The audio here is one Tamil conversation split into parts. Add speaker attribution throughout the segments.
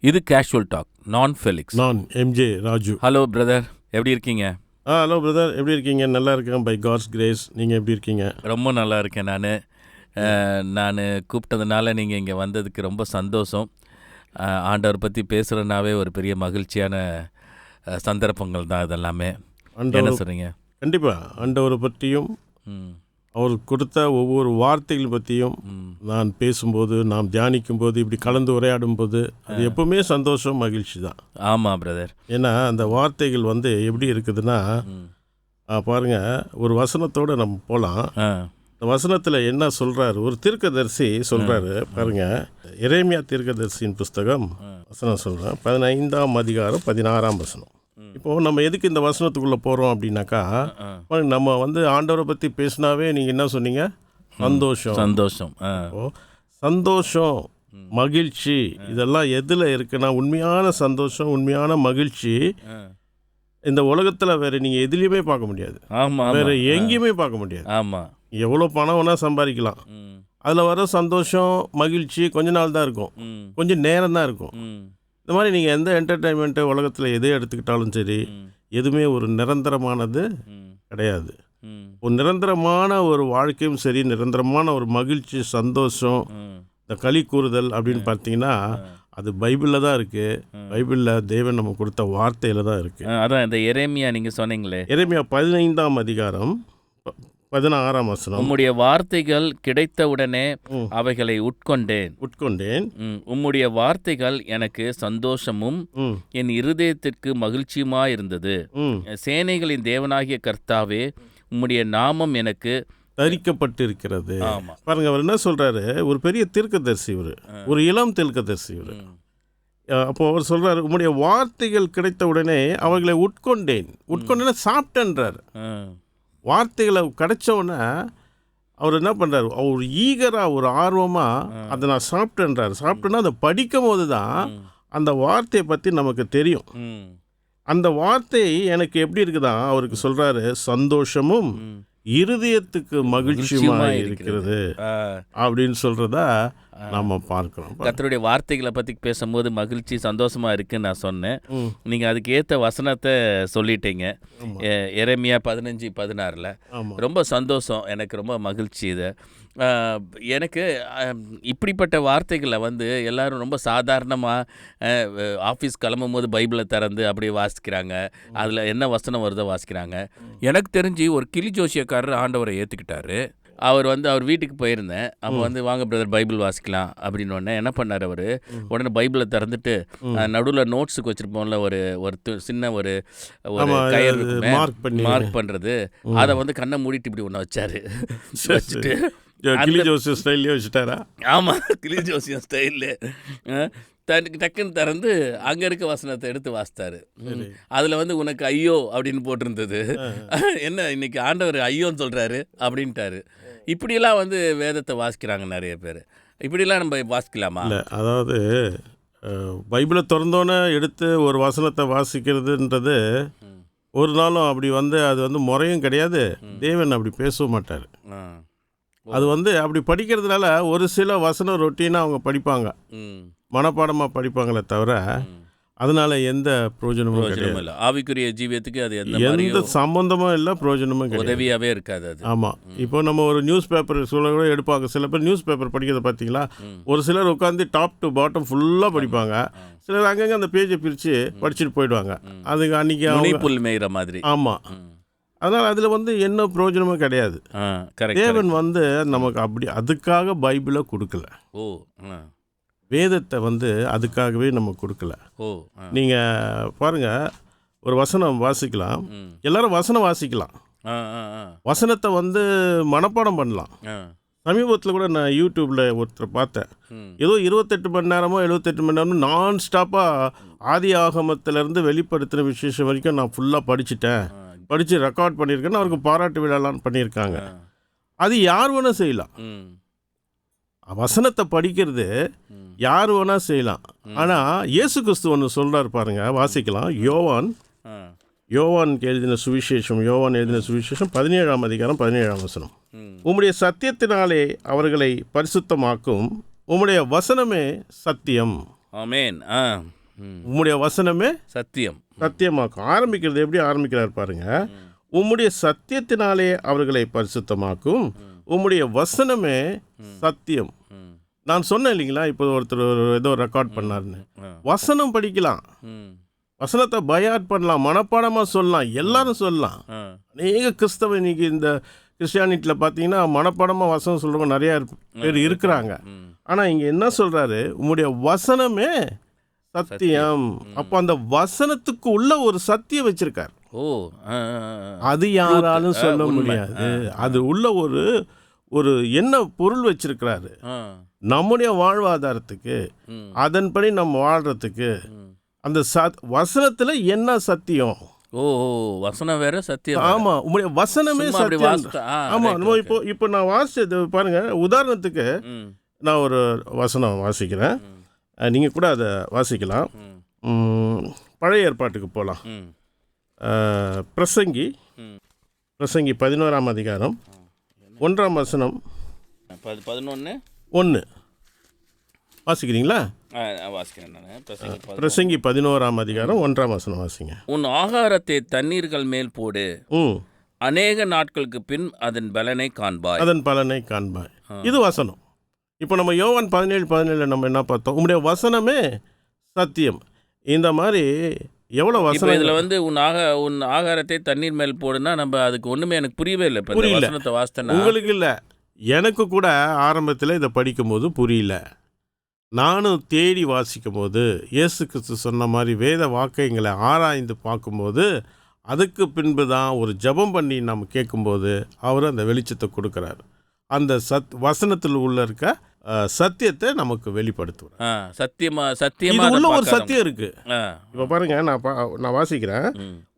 Speaker 1: இது கேஷுவல் டாக். நான் ஃபெலிக்ஸ்.
Speaker 2: நான் எம்ஜே ராஜு.
Speaker 1: ஹலோ பிரதர், எப்படி இருக்கீங்க?
Speaker 2: ஹலோ பிரதர், எப்படி இருக்கீங்க? நல்லா இருக்கேன், பை காட்ஸ் கிரேஸ். நீங்கள் எப்படி இருக்கீங்க?
Speaker 1: ரொம்ப நல்லா இருக்கேன். நான் கூப்பிட்டதுனால நீங்கள் இங்கே வந்ததுக்கு ரொம்ப சந்தோஷம். ஆண்டவர் பற்றி பேசுகிறனாவே ஒரு பெரிய மகிழ்ச்சியான சந்தர்ப்பங்கள் தான் இதெல்லாமே. என்ன சொல்கிறீங்க?
Speaker 2: கண்டிப்பாக ஆண்டவரை பற்றியும் அவர் கொடுத்த ஒவ்வொரு வார்த்தைகள் பற்றியும் நான் பேசும்போது, நாம் தியானிக்கும் போது, இப்படி கலந்து உரையாடும் போது அது எப்பவுமே சந்தோஷம், மகிழ்ச்சி தான்.
Speaker 1: ஆமாம் பிரதர்.
Speaker 2: ஏன்னா அந்த வார்த்தைகள் எப்படி இருக்குதுன்னா, பாருங்க, ஒரு வசனத்தோடு நம்ம போகலாம். இந்த வசனத்தில் என்ன சொல்கிறாரு, ஒரு தீர்க்கதரிசி சொல்கிறாரு பாருங்க. எரேமியா தீர்க்கதரிசியின் புஸ்தகம் வசனம் சொல்கிறேன், 15ஆம் அதிகாரம் 16ஆம் வசனம். இப்போது நம்ம எதுக்கு இந்த வசனத்துக்குள்ளே போகிறோம் அப்படின்னாக்கா, நம்ம ஆண்டவரை பற்றி பேசினாவே நீங்கள் என்ன சொன்னீங்க? சந்தோஷம். சந்தோஷம், மகிழ்ச்சி, இதெல்லாம் எதில் இருக்குன்னா, உண்மையான சந்தோஷம், உண்மையான மகிழ்ச்சி இந்த உலகத்தில் வேறு நீங்கள் எதுலேயுமே பார்க்க முடியாது. வேறு எங்கேயுமே பார்க்க முடியாது.
Speaker 1: ஆமாம்,
Speaker 2: எவ்வளோ பணம் வேணால் சம்பாதிக்கலாம், அதில் வர சந்தோஷம், மகிழ்ச்சி கொஞ்ச நாள் தான் இருக்கும், கொஞ்சம் நேரம் தான் இருக்கும். இந்த மாதிரி நீங்கள் எந்த என்டர்டெயின்மெண்ட்டு உலகத்தில் எதை எடுத்துக்கிட்டாலும் சரி, எதுவுமே ஒரு நிரந்தரமானது கிடையாது. ஒரு நிரந்தரமான ஒரு வாழ்க்கையும் சரி, நிரந்தரமான ஒரு மகிழ்ச்சி, சந்தோஷம், இந்த களி கூறுதல் அப்படின்னு பார்த்தீங்கன்னா அது பைபிளில் தான் இருக்குது. பைபிளில் தேவன் நம்ம கொடுத்த வார்த்தையில் தான் இருக்குது.
Speaker 1: அதான் இந்த எரேமியா நீங்கள் சொன்னீங்களே,
Speaker 2: எரேமியா 15ஆம் அதிகாரம் 16ஆம் வசனம்.
Speaker 1: உம்முடைய வார்த்தைகள் கிடைத்தவுடனே அவைகளை உட்கொண்டேன். உம்முடைய வார்த்தைகள் எனக்கு சந்தோஷமும் என் இருதயத்திற்கு மகிழ்ச்சியுமாயிருந்தது. சேனைகளின் தேவனாகிய கர்த்தாவே, உம்முடைய நாமம் எனக்கு
Speaker 2: தரிக்கப்பட்டிருக்கிறது. பாருங்க, அவர் என்ன சொல்றாரு, ஒரு பெரிய தீர்க்கதரிசி, ஒரு இளம் தீர்க்கதரிசி. அப்போ அவர் சொல்றாரு, உம்முடைய வார்த்தைகள் கிடைத்த உடனே அவைகளை உட்கொண்டேன், சாப்பிட்டேன்றார். வார்த்தைகளை கிடைச்ச உடனே அவர் என்ன பண்ணுறாரு, அவர் ஈகராக, ஒரு ஆர்வமாக அதை நான் சாப்பிட்டேன்னா அதை படிக்கும் போது தான் அந்த வார்த்தையை பற்றி நமக்கு தெரியும். அந்த வார்த்தை எனக்கு எப்படி இருக்குதான் அவருக்கு சொல்கிறாரு, சந்தோஷமும் இருதயத்துக்கு மகிழ்ச்சியுமாக இருக்கிறது அப்படின்னு சொல்கிறதா நம்ம பார்க்கிறோம்.
Speaker 1: கர்த்தருடைய வார்த்தைகளை பற்றி பேசும்போது மகிழ்ச்சி, சந்தோஷமாக இருக்குன்னு நான் சொன்னேன். நீங்கள் அதுக்கு ஏற்ற வசனத்தை சொல்லிட்டீங்க. எரேமியா 15:16. ரொம்ப சந்தோஷம், எனக்கு ரொம்ப மகிழ்ச்சி. இது எனக்கு இப்படிப்பட்ட வார்த்தைகளை எல்லோரும் ரொம்ப சாதாரணமாக ஆஃபீஸ் கிளம்பும் போது பைபிளை திறந்து அப்படியே வாசிக்கிறாங்க. அதில் என்ன வசனம் வருதோ வாசிக்கிறாங்க. எனக்கு தெரிஞ்சு ஒரு கிளி ஜோசியக்காரர் ஆண்டவரை ஏற்றுக்கிட்டாரு. அவர் அவர் வீட்டுக்கு போயிருந்தேன். அப்போ வாங்க பிரதர் பைபிள் வாசிக்கலாம் அப்படின்னு உடனே என்ன பண்ணார், அவர் உடனே பைபிளை திறந்துட்டு நடுவில் நோட்ஸுக்கு வச்சுருப்போம்ல, ஒரு சின்ன ஒரு கயர் மார்க் பண்ணுறது, அதை கண்ணை மூடிட்டு இப்படி ஒன்று வச்சுட்டு
Speaker 2: கிளி ஜோசியம் ஸ்டைல்லே வச்சுட்டாரா?
Speaker 1: ஆமாம், கிளி ஜோசியம் ஸ்டைலில் டக்குன்னு திறந்து அங்கே இருக்க வசனத்தை எடுத்து வாசித்தாரு. அதில் உனக்கு ஐயோ அப்படின்னு போட்டிருந்தது. என்ன இன்னைக்கு ஆண்டவர் ஐயோன்னு சொல்கிறாரு அப்படின்ட்டாரு. இப்படியெல்லாம் வேதத்தை வாசிக்கிறாங்க நிறைய பேர். இப்படிலாம் நம்ம வாசிக்கலாமா?
Speaker 2: இல்லை, அதாவது பைபிளை திறந்தோன்னே எடுத்து ஒரு வசனத்தை வாசிக்கிறதுன்றது ஒரு நாளும் அப்படி அது முறையும் கிடையாது. தேவன் அப்படி பேசவும் மாட்டார். அது அப்படி படிக்கிறதுனால ஒரு சில வசனம் ரொட்டீனாக அவங்க படிப்பாங்க, மனப்பாடமாக படிப்பாங்களே தவிர அதனால எந்த பிரயோஜனமும்
Speaker 1: இல்லை. ஆவிக்குரிய ஜீவியத்துக்கு அது
Speaker 2: எந்த சம்பந்தமும் இல்லை, பிரயோஜனமும் கிடையாது,
Speaker 1: உதவியாகவே இருக்காது அது.
Speaker 2: ஆமாம். இப்போ நம்ம ஒரு நியூஸ் பேப்பர் கூட எடுப்பாங்க. சில பேர் நியூஸ் பேப்பர் படிக்கிறத பார்த்தீங்களா, ஒரு சிலர் உட்காந்து டாப் டு பாட்டம் ஃபுல்லாக படிப்பாங்க. சிலர் அங்கங்கே அந்த பேஜை பிரித்து படிச்சுட்டு போயிடுவாங்க. அதுக்கு அன்றைக்கி
Speaker 1: புல் மேய்கிற மாதிரி.
Speaker 2: ஆமாம். அதனால் அதில் என்ன பிரயோஜனமும் கிடையாது. தேவன் நமக்கு அப்படி அதுக்காக பைபிளை கொடுக்கல. வேதத்தை அதுக்காகவே நம்ம கொடுக்கல. நீங்கள் பாருங்கள், ஒரு வசனம் வாசிக்கலாம், எல்லாரும் வசனம் வாசிக்கலாம், வசனத்தை மனப்பாடம் பண்ணலாம். சமீபத்தில் கூட நான் யூடியூப்பில் ஒருத்தர் பார்த்தேன், ஏதோ 28 மணி நேரமோ 78 மணி நேரமோ நான் ஸ்டாப்பாக ஆதி ஆகமத்திலேருந்து வெளிப்படுத்தின விசேஷம் வரைக்கும் நான் ஃபுல்லாக படித்து ரெக்கார்ட் பண்ணியிருக்கேன்னு அவருக்கு பாராட்டு விழாலாம் பண்ணியிருக்காங்க. அது யார் வேணால் செய்யலாம். வசனத்தை படிக்கிறது யார் வேணால் செய்யலாம். ஆனால் இயேசு கிறிஸ்து ஒன்று சொல்கிறார் பாருங்க, வாசிக்கலாம். யோவான் எழுதின சுவிசேஷம் 17ஆம் அதிகாரம் 17ஆம் வசனம். உம்முடைய சத்தியத்தினாலே அவர்களை பரிசுத்தமாக்கும், உம்முடைய வசனமே சத்தியம்.
Speaker 1: ஆமென்.
Speaker 2: உம்முடைய வசனமே
Speaker 1: சத்தியம்.
Speaker 2: சத்தியமாக்கும். ஆரம்பிக்கிறது எப்படி ஆரம்பிக்கிறார் பாருங்க. உம்முடைய சத்தியத்தினாலே அவர்களை பரிசுத்தமாக்கும், உம்முடைய வசனமே சத்தியம். நான் சொன்னேன் இல்லைங்களா, இப்போ ஒருத்தர் ஏதோ ரெக்கார்ட் பண்ணாருன்னு. வசனம் படிக்கலாம், வசனத்தை பயாட் பண்ணலாம், மனப்பாடமாக சொல்லலாம், எல்லாரும் சொல்லலாம். அநேக கிறிஸ்தவ இன்னைக்கு இந்த கிறிஸ்டியானிட்டியில் பார்த்தீங்கன்னா மனப்பாடமாக வசனம் சொல்கிறவங்க நிறையா பேர் இருக்கிறாங்க. ஆனால் இங்கே என்ன சொல்கிறாரு, உம்முடைய வசனமே சத்தியம். அப்போ அந்த வசனத்துக்கு உள்ள ஒரு சத்தியம் வச்சிருக்கார். அது யாராலும் சொல்ல முடியாது. அது உள்ள ஒரு என்ன பொருள் வச்சிருக்கிறாரு, நம்முடைய வாழ்வாதாரத்துக்கு, அதன்படி நம்ம வாழ்றதுக்கு. அந்த வசனத்துல என்ன சத்தியம்?
Speaker 1: வசனம் வேற சத்தியம்.
Speaker 2: ஆமா, உங்களுடைய வசனமே சத்தியம். ஆமா, நம்ம இப்போ நான் வாசிச்சது பாருங்க. உதாரணத்துக்கு நான் ஒரு வசனம் வாசிக்கிறேன், நீங்க கூட அதை வாசிக்கலாம். பழைய ஏற்பாட்டுக்கு போகலாம். பிரசங்கி 11ஆம் அதிகாரம் 1ஆம் வசனம். 11 வாசிக்கிறீங்களா?
Speaker 1: வாசிக்கிறேன் நான்.
Speaker 2: பிரசங்கி 11ஆம் அதிகாரம் 1ஆம் வசனம் வாசிங்க.
Speaker 1: உன் ஆகாரத்தை தண்ணீர்கள் மேல் போடு, அநேக நாட்களுக்கு பின் அதன் பலனை காண்பாய். இது வசனம். இப்போ நம்ம யோவான் 17:17 நம்ம என்ன பார்த்தோம்? உங்களுடைய வசனமே சத்தியம். இந்த மாதிரி எவ்வளோ வசனம். இதில் வந்து உன் ஆகாரத்தை தண்ணீர் மேல் போடுனா நம்ம அதுக்கு ஒன்றுமே எனக்கு புரியவே இல்லை. இப்போ வசனத்தை வாசித்தேன்னா
Speaker 2: உங்களுக்கு இல்லை, எனக்கு கூட ஆரம்பத்தில் இதை படிக்கும்போது புரியல. நானும் தேடி வாசிக்கும் போது இயேசு கிறிஸ்து சொன்ன மாதிரி வேத வாக்கியங்களை ஆராய்ந்து பார்க்கும்போது, அதுக்கு பின்பு தான் ஒரு ஜெபம் பண்ணி நம்ம கேட்கும்போது அவர் அந்த வெளிச்சத்தை கொடுக்குறாரு. அந்த வசனத்தில் உள்ள இருக்க சத்தியத்தை நமக்கு வெளிப்படுத்துவார்.
Speaker 1: சத்தியமா
Speaker 2: உள்ள ஒரு சத்தியம் இருக்கு. இப்போ பாருங்க, நான் வாசிக்கிறேன்.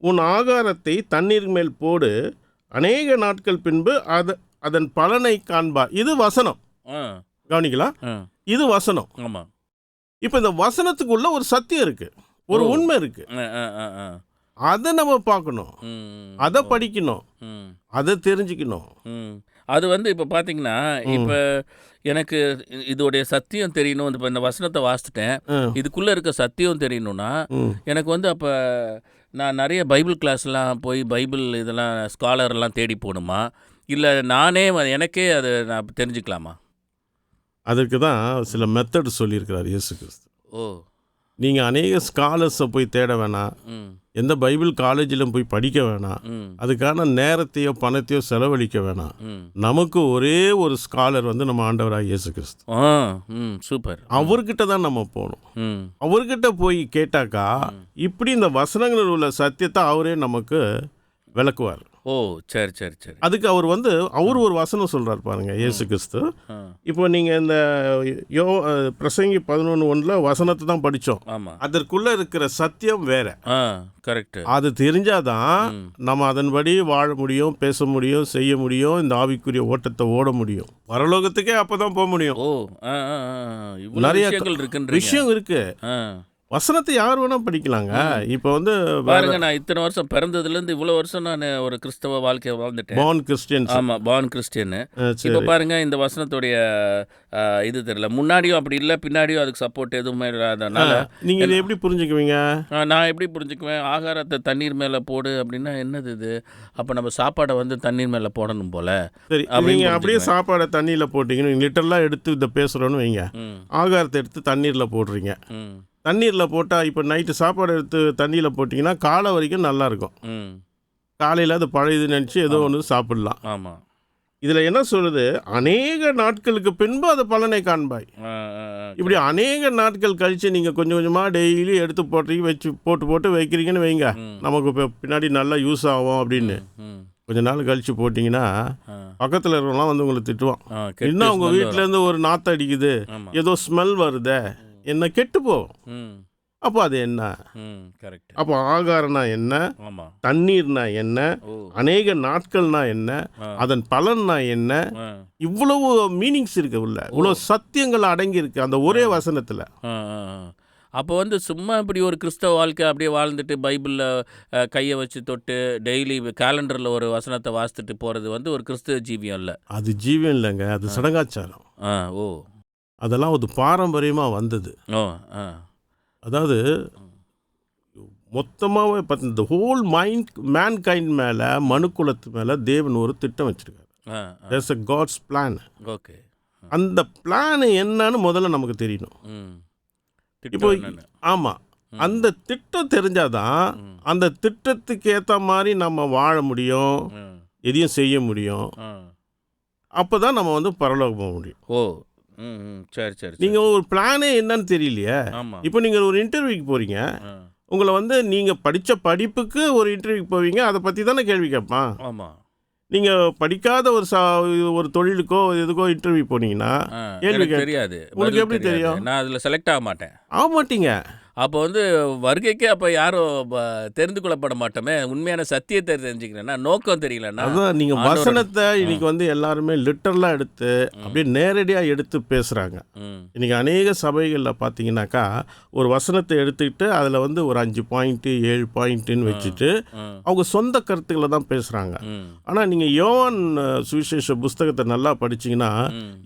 Speaker 2: உன் ஆகாரத்தை தண்ணீர் மேல் போடு, அநேக நாட்கள் பின்பு அதன் பலனை காண்பா. இது வசனம். கவனிக்கலாம், இது வசனம். இப்போ இந்த வசனத்துக்குள்ள ஒரு சத்தியம் இருக்கு, ஒரு உண்மை இருக்கு. அதை நம்ம பார்க்கணும், அதை படிக்கணும், அதை தெரிஞ்சுக்கணும்.
Speaker 1: அது வந்து இப்போ பார்த்தீங்கன்னா, இப்போ எனக்கு இதோடைய சத்தியம் தெரியணும். இப்போ இந்த வசனத்தை வாசித்துட்டேன், இதுக்குள்ளே இருக்க சத்தியம் தெரியணும்னா எனக்கு வந்து அப்போ நான் நிறைய பைபிள் கிளாஸ்லாம் போய் பைபிள் இதெல்லாம் ஸ்காலர்லாம் தேடி போகணுமா, இல்லை நானே எனக்கே அதை நான் தெரிஞ்சுக்கலாமா?
Speaker 2: அதற்கு தான் சில மெத்தட் சொல்லியிருக்கிறார் இயேசு கிறிஸ்து. நீங்கள் அநேக ஸ்காலர்ஸை போய் தேட வேணாம், எந்த பைபிள் காலேஜிலும் போய் படிக்க வேணாம், அதுக்கான நேரத்தையோ பணத்தையோ செலவழிக்க வேணாம். நமக்கு ஒரே ஒரு ஸ்காலர் வந்து நம்ம ஆண்டவராக இயேசு கிறிஸ்து.
Speaker 1: சூப்பர்.
Speaker 2: அவர்கிட்ட தான் நம்ம போகணும். அவர்கிட்ட போய் கேட்டாக்கா இப்படி இந்த வசனங்களில் உள்ள சத்தியத்தை அவரே நமக்கு விளக்குவார்.
Speaker 1: சரி சரி சரி.
Speaker 2: அதுக்கு அவர் வந்து ஒரு வசனம் சொல்கிறார் பாருங்க, இயேசு கிறிஸ்து. இப்போ நீங்கள் இந்த பிரசங்கி 11:1 வசனத்தை தான் படித்தோம். அதற்குள்ளே இருக்கிற சத்தியம் வேற.
Speaker 1: கரெக்ட்.
Speaker 2: அது தெரிஞ்சாதான் நம்ம அதன்படி வாழ முடியும், பேச முடியும், செய்ய முடியும், இந்த ஆவிக்குரிய ஓட்டத்தை ஓட முடியும். பரலோகத்துக்கே அப்போ தான் போக முடியும். நிறைய விஷயம் இருக்கு. வசனத்தை யார் வேணா படிக்கலாங்க. இப்போ வந்து
Speaker 1: பாருங்க, நான் இத்தனை வருஷம் பிறந்ததுலேருந்து இவ்வளோ வருஷம் நான் ஒரு கிறிஸ்தவ வாழ்க்கையை வாழ்ந்துட்டேன்.
Speaker 2: Born Christian.
Speaker 1: ஆமாம், பார்ன் கிறிஸ்டியன். இப்போ பாருங்க, இந்த வசனத்துடைய இது தெரியல, முன்னாடியும் அப்படி இல்லை, பின்னாடியும் அதுக்கு சப்போர்ட் எதுவுமே இல்லாதனால
Speaker 2: நீங்கள் இதை எப்படி புரிஞ்சுக்குவீங்க?
Speaker 1: நான் எப்படி புரிஞ்சுக்குவேன்? ஆகாரத்தை தண்ணீர் மேலே போடு அப்படின்னா என்னது இது? அப்போ நம்ம சாப்பாடை வந்து தண்ணீர் மேலே போடணும் போல.
Speaker 2: சரி, நீங்கள் அப்படியே சாப்பாடை தண்ணியில் போட்டிங்கன்னு லிட்டர்லாம் எடுத்து இதை பேசுகிறோன்னு வைங்க. ஆகாரத்தை எடுத்து தண்ணீரில் போடுறீங்க. தண்ணீரில் போட்டால் இப்போ நைட்டு சாப்பாடு எடுத்து தண்ணியில் போட்டிங்கன்னா காலை வரைக்கும் நல்லாயிருக்கும். காலையில் அது பழையதுன்னு நினச்சி ஏதோ ஒன்று சாப்பிட்லாம்.
Speaker 1: ஆமாம்.
Speaker 2: இதில் என்ன சொல்லுது? அநேக நாட்களுக்கு பின்பு அது பலனை காண்பாய். இப்படி அநேக நாட்கள் கழித்து நீங்கள் கொஞ்சம் கொஞ்சமாக டெய்லி எடுத்து போட்டு வைக்கிறீங்கன்னு வைங்க, நமக்கு இப்போ பின்னாடி நல்லா யூஸ் ஆகும் அப்படின்னு. கொஞ்ச நாள் கழித்து போட்டிங்கன்னா பக்கத்தில் இருக்கிறவங்களாம் வந்து உங்களை திட்டுவான். இன்னும் உங்கள் வீட்டிலேருந்து ஒரு நாற்றம் அடிக்குது, ஏதோ ஸ்மெல் வருதே, என்ன கெட்டு போகும். அப்போ அது என்ன? அப்போ ஆகாரம்னா என்ன, தண்ணீர்னா என்ன, அநேக நாட்கள்னா என்ன, அதன் பலன்னா என்ன, இவ்வளவு மீனிங்ஸ் இருக்கு உள்ள, இவ்வளவு சத்தியங்கள் அடங்கி இருக்கு அந்த ஒரே வசனத்துல.
Speaker 1: அப்போ வந்து சும்மா இப்படி ஒரு கிறிஸ்தவ வாழ்க்கை அப்படியே வாழ்ந்துட்டு பைபிளில் கையை வச்சு தொட்டு டெய்லி கேலண்டரில் ஒரு வசனத்தை வாசித்துட்டு போகிறது வந்து ஒரு கிறிஸ்தவ ஜீவியம் இல்லை.
Speaker 2: அது ஜீவியம் இல்லைங்க, அது சடங்காச்சாரம்.
Speaker 1: ஓ,
Speaker 2: அதெல்லாம் ஒரு பாரம்பரியமாக வந்தது. அதாவது மொத்தமாகவே பார்த்து இந்த ஹோல் மேன்கைண்ட் மேலே, மனுக்குலத்து மேலே தேவன் ஒரு திட்டம் வச்சுருக்காரு. There's a God's plan.
Speaker 1: Okay.
Speaker 2: அந்த பிளான் என்னன்னு முதல்ல நமக்கு தெரியணும். இப்போ ஆமாம், அந்த திட்டம் தெரிஞ்சாதான் அந்த திட்டத்துக்கு ஏற்ற மாதிரி நம்ம வாழ முடியும், எதையும் செய்ய முடியும். அப்போ தான் நம்ம வந்து பரலோகம் போக முடியும்.
Speaker 1: ஓ, சரி சரி.
Speaker 2: நீங்கள் ஒரு பிளானே என்னன்னு தெரியலையே. இப்போ நீங்கள் ஒரு இன்டர்வியூக்கு போகிறீங்க, உங்களை வந்து நீங்கள் படித்த படிப்புக்கு ஒரு இன்டர்வியூக்கு போவீங்க, அதை பற்றி தானே கேள்வி கேட்பான்.
Speaker 1: ஆமாம்.
Speaker 2: நீங்கள் படிக்காத ஒரு தொழிலுக்கோ எதுக்கோ இன்டர்வியூ போனீங்கன்னா கேள்வி
Speaker 1: தெரியாது.
Speaker 2: உங்களுக்கு எப்படி தெரியும்?
Speaker 1: நான் அதில் செலக்ட் ஆக மாட்டேன்.
Speaker 2: ஆக மாட்டீங்க.
Speaker 1: அப்போ வந்து வருகைக்கே அப்போ யாரும் தெரிந்து கொள்ளப்பட மாட்டோமே. உண்மையான சத்தியத்தை தெரிஞ்சுக்கிறேன்னா நோக்கம் தெரியலன்னா.
Speaker 2: அதான் நீங்கள் வசனத்தை இன்னைக்கு வந்து எல்லாருமே லிட்டரலாக எடுத்து அப்படியே நேரடியாக எடுத்து பேசுகிறாங்க. இன்றைக்கி அநேக சபைகளில் பார்த்தீங்கன்னாக்கா ஒரு வசனத்தை எடுத்துக்கிட்டு அதில் வந்து ஒரு 5 பாயிண்ட்டு 7 பாயிண்ட்டுன்னு வச்சுட்டு அவங்க சொந்த கருத்துக்களை தான் பேசுகிறாங்க. ஆனால் நீங்கள் யோவான் சுவிசேஷ புஸ்தகத்தை நல்லா படிச்சிங்கன்னா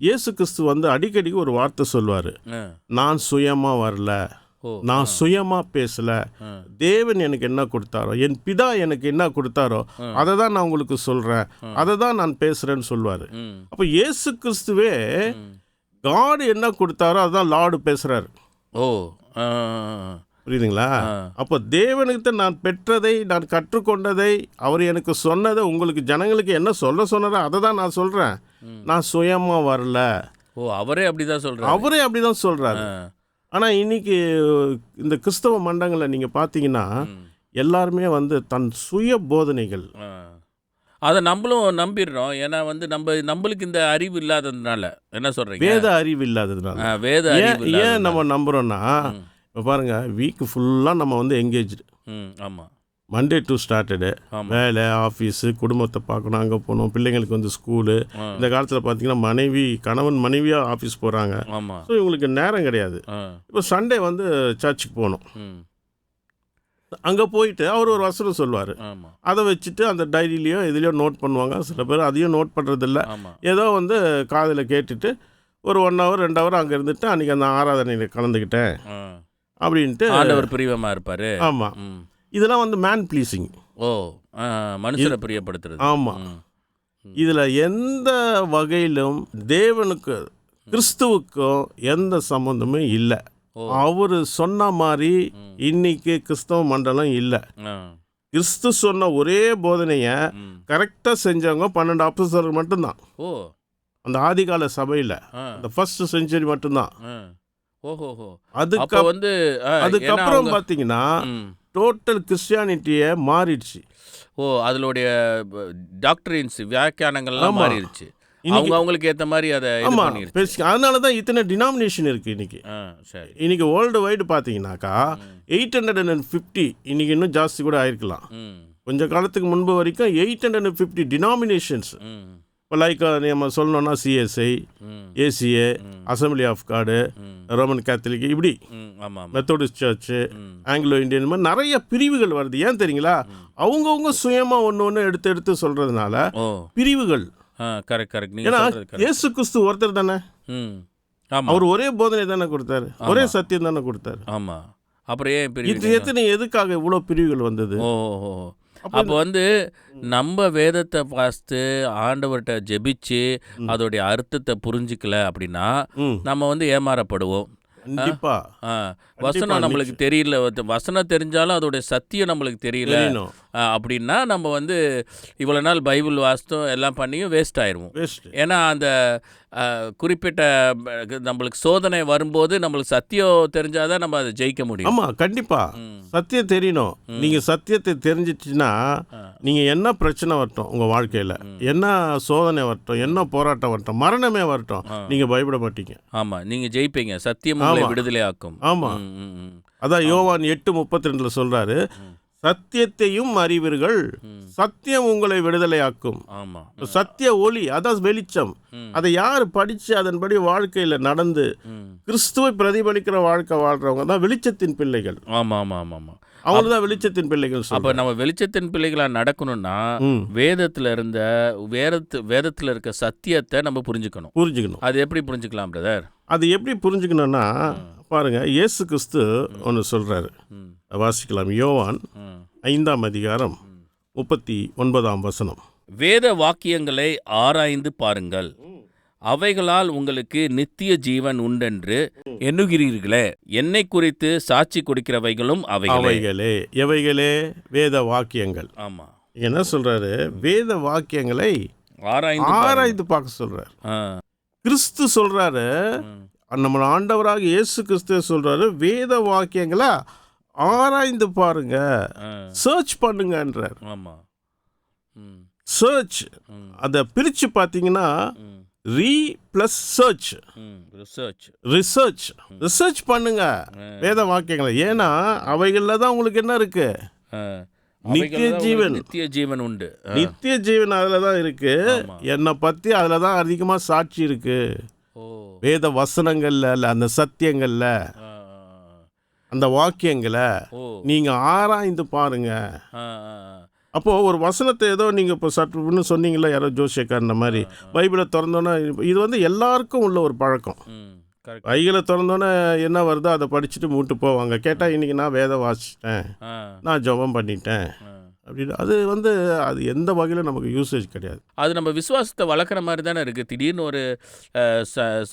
Speaker 2: இயேசு கிறிஸ்து வந்து அடிக்கடி ஒரு வார்த்தை சொல்வார், நான் சுயமாக வரல, நான் சுயமா பேசல, தேவன் எனக்கு என்ன கொடுத்தாரோ, என் பிதா எனக்கு என்ன கொடுத்தாரோ அதை தான் நான் உங்களுக்கு சொல்றேன், அதை தான் நான் பேசுறேன்னு சொல்வாரு. அப்போ இயேசு கிறிஸ்துவே காட் என்ன கொடுத்தாரோ அதான் லார்டு பேசுறாரு.
Speaker 1: ஓ,
Speaker 2: புரியுதுங்களா? அப்போ தேவனுக்கு நான் பெற்றதை, நான் கற்றுக்கொண்டதை, அவர் எனக்கு சொன்னதை, உங்களுக்கு ஜனங்களுக்கு என்ன சொன்னாரோ அதை தான் நான் சொல்றேன், நான் சுயமா வரல.
Speaker 1: ஓ, அவரே அப்படிதான் சொல்றாரு.
Speaker 2: அவரே அப்படிதான் சொல்றாரு. ஆனால் இன்றைக்கி இந்த கிறிஸ்தவ மண்டங்களை நீங்கள் பார்த்தீங்கன்னா எல்லாருமே வந்து தன் சுய போதனைகள்,
Speaker 1: அதை நம்மளும் நம்பிடுறோம். ஏன்னா வந்து நம்மளுக்கு இந்த அறிவு இல்லாததுனால. என்ன சொல்கிறீங்க?
Speaker 2: வேத அறிவு இல்லாததுனால. ஏன் நம்ம நம்புகிறோன்னா, இப்போ பாருங்கள், வீக்கு ஃபுல்லாக நம்ம வந்து எங்கேஜ்டு.
Speaker 1: ஆமாம்.
Speaker 2: மண்டே டு சாட்டர்டே வேலை, ஆஃபீஸு, குடும்பத்தை பார்க்கணும், அங்கே போகணும், பிள்ளைங்களுக்கு வந்து ஸ்கூலு. இந்த காலத்தில் பார்த்தீங்கன்னா கணவன் மனைவியாக ஆஃபீஸ் போகிறாங்க. ஸோ இவங்களுக்கு நேரம் கிடையாது. இப்போ சண்டே வந்து சர்ச்சுக்கு போகணும். அங்கே போயிட்டு அவர் ஒரு வசனம் சொல்லுவார், அதை வச்சுட்டு அந்த டைரியிலையோ எதுலையோ நோட் பண்ணுவாங்க. சில பேர் அதையும் நோட் பண்ணுறதில்ல, ஏதோ வந்து காதில் கேட்டுட்டு ஒரு 1 hour 2 hour அங்கே இருந்துட்டு அன்றைக்கி அந்த ஆராதனையில் கலந்துக்கிட்டேன் அப்படின்ட்டு
Speaker 1: ஆண்டவர் பிரியமாக இருப்பார்.
Speaker 2: ஆமாம். இதெல்லாம் வந்து மேன் ப்ளீஸிங்.
Speaker 1: ஓ, மனுஷனை பிரியப்படுத்துறது.
Speaker 2: ஆமாம். இதில் எந்த வகையிலும் தேவனுக்கு கிறிஸ்துவுக்கும் எந்த சம்மந்தமும் இல்லை. அவர் சொன்ன மாதிரி இன்னைக்கு கிறிஸ்தவ மண்டலம் இல்லை. கிறிஸ்து சொன்ன ஒரே போதனையை கரெக்டாக செஞ்சவங்க 12 அப்போஸ்தலர்கள் மட்டும்தான்.
Speaker 1: ஓ,
Speaker 2: அந்த ஆதிகால சபையில் அந்த ஃபர்ஸ்ட் செஞ்சுரி மட்டும்தான்.
Speaker 1: ஓஹோ.
Speaker 2: அதுக்கப்புறம் பார்த்தீங்கன்னா டோட்டல் கிறிஸ்டியானிட்டியை மாறிடுச்சு.
Speaker 1: ஓ, அதனுடைய டாக்டரின்ஸ், வியாக்கியானங்கள்லாம் மாறிடுச்சு. அவங்களுக்கு ஏற்ற மாதிரி அதை.
Speaker 2: அதனால தான் இத்தனை டினாமினேஷன் இருக்குது இன்னைக்கு. இன்னைக்கு வேர்ல்டு வைடு பார்த்தீங்கன்னாக்கா 850, இன்னைக்கு இன்னும் ஜாஸ்தி கூட ஆயிருக்கலாம். கொஞ்சம் காலத்துக்கு முன்பு வரைக்கும் 850 டினாமினேஷன்ஸ். இப்போ லைக் நம்ம சொல்லணும்னா சிஎஸ்ஐ, ஏசிஏ, அசம்பிளி ஆஃப் காடு, ரோமன் கேத்தலிக், இப்படி மெத்தோடிஸ்ட் சர்ச்சு, ஆங்கிலோ இந்தியன், மாதிரி நிறைய பிரிவுகள் வருது. ஏன் தெரியுங்களா? அவங்கவுங்க சுயமாக ஒன்று எடுத்து சொல்கிறதுனால பிரிவுகள். ஏன்னா இயேசு கிறிஸ்து ஒருத்தர் தானே, அவர் ஒரே போதனை தானே கொடுத்தாரு, ஒரே சத்தியம் தானே கொடுத்தாரு.
Speaker 1: ஆமாம். அப்புறம்
Speaker 2: எத்தனை எதுக்காக இவ்வளோ பிரிவுகள் வந்தது?
Speaker 1: அப்போ வந்து நம்ம வேதத்தை பார்த்து ஆண்டவர்கிட்ட ஜெபிச்சு அதோடைய அர்த்தத்தை புரிஞ்சிக்கல அப்படின்னா நம்ம வந்து ஏமாறப்படுவோம். வசனம் நம்மளுக்கு தெரியல, வசனம் தெரிஞ்சாலும் அதோடைய சத்தியம் நம்மளுக்கு தெரியல அப்படின்னா நம்ம வந்து இவ்வளோ நாள் பைபிள் வாசித்தோம் எல்லாம் பண்ணியும் வேஸ்ட் ஆயிடுவோம். ஏன்னா அந்த குறிப்பிட்ட நம்மளுக்கு சோதனை வரும்போது நம்மளுக்கு சத்தியம் தெரிஞ்சாதான் நம்ம அதை ஜெயிக்க முடியும்.
Speaker 2: ஆமாம், கண்டிப்பாக சத்தியம் தெரியணும். நீங்கள் சத்தியத்தை தெரிஞ்சிச்சுன்னா நீங்கள் என்ன பிரச்சனை வரட்டும் உங்கள் வாழ்க்கையில், என்ன சோதனை வரட்டும், என்ன போராட்டம் வரட்டும், மரணமே வரட்டும், நீங்கள் பயப்பட மாட்டீங்க.
Speaker 1: ஆமாம், நீங்கள் ஜெயிப்பீங்க. சத்தியம் உங்களை விடுதலை ஆக்கும்.
Speaker 2: ஆமாம், அதான் யோவான் 8:32 சொல்கிறாரு, சத்தியத்தையும் அறிவீர்கள், சத்தியம் உங்களை விடுதலையாக்கும்.
Speaker 1: ஆமா.
Speaker 2: சத்திய ஒளி, அதான் வெளிச்சம். அதை யார் படித்து அதன்படி வாழ்க்கையில் நடந்து கிறிஸ்துவை பிரதிபலிக்கிற வாழ்க்கை வாழ்றவங்க தான் வெளிச்சத்தின் பிள்ளைகள்.
Speaker 1: ஆமா ஆமா ஆமா ஆமா,
Speaker 2: அவங்க தான் வெளிச்சத்தின் பிள்ளைகள்.
Speaker 1: அப்போ நம்ம வெளிச்சத்தின் பிள்ளைகளாக நடக்கணும்னா வேதத்தில் இருக்க சத்தியத்தை நம்ம புரிஞ்சுக்கணும். அது எப்படி புரிஞ்சுக்கலாம் பிரதர்?
Speaker 2: அது எப்படி புரிஞ்சுக்கணும்னா பாருங்க, இயேசு கிறிஸ்து ஒன்று சொல்றாரு, வாசிக்கலாம். யோவான் 5ஆம் அதிகாரம் 39ஆம் வசனம்.
Speaker 1: வேத வாக்கியங்களை ஆராய்ந்து பாருங்கள், அவைகளால் உங்களுக்கு நித்திய ஜீவன் உண்டென்று எண்ணுகிறீர்களே, என்னை குறித்து சாட்சி கொடுக்கிறவைகளும் அவைகளே.
Speaker 2: எவைகளே? வேத வாக்கியங்கள்.
Speaker 1: ஆமா.
Speaker 2: என்ன சொல்றாரு? வேத வாக்கியங்களை ஆராய்ந்து பார்க்க சொல்றாரு. கிறிஸ்து சொல்றாரு, நம்ம ஆண்டவராக இயேசு கிறிஸ்து சொல்றாரு, வேத வாக்கியங்களை ஆராய்ந்து பாருங்க, சர்ச் பண்ணுங்கன்றார்.
Speaker 1: ஆமா.
Speaker 2: சர்ச், அதை பிரித்து பார்த்தீங்கன்னா ரீ ப்ளஸ் சர்ச், ரிசர்ச் பண்ணுங்க வேத வாக்கியங்களை. ஏன்னா அவைகளில் தான் உங்களுக்கு என்ன இருக்கு? நித்திய ஜீவன் உண்டு. நித்திய ஜீவன் அதில் தான் இருக்கு. என்னை பற்றி அதில் தான் அதிகமாக சாட்சி இருக்கு. வேத வசனங்கள்ல, அந்த சத்தியங்கள்ல, அந்த வாக்கியங்களை நீங்க ஆராய்ந்து பாருங்க. அப்போ ஒரு வசனத்தை ஏதோ நீங்க இப்போ சற்று சொன்னீங்களா, யாரோ ஜோசியக்காரன் மாதிரி பைபிளை திறந்தோன்னே, இது எல்லாருக்கும் உள்ள ஒரு பழக்கம். பைபிளை திறந்தோன்னே என்ன வருதோ அதை படிச்சுட்டு மூட்டு போவாங்க. கேட்டால் இன்னைக்கு நான் வேதம் வாசிச்சிட்டேன், நான் ஜெபம் பண்ணிட்டேன் அப்படின்னு. அது எந்த வகையில் நமக்கு யூசேஜ் கிடையாது.
Speaker 1: அது நம்ம விசுவாசத்தை வளர்க்குற மாதிரி தானே இருக்குது. திடீர்னு ஒரு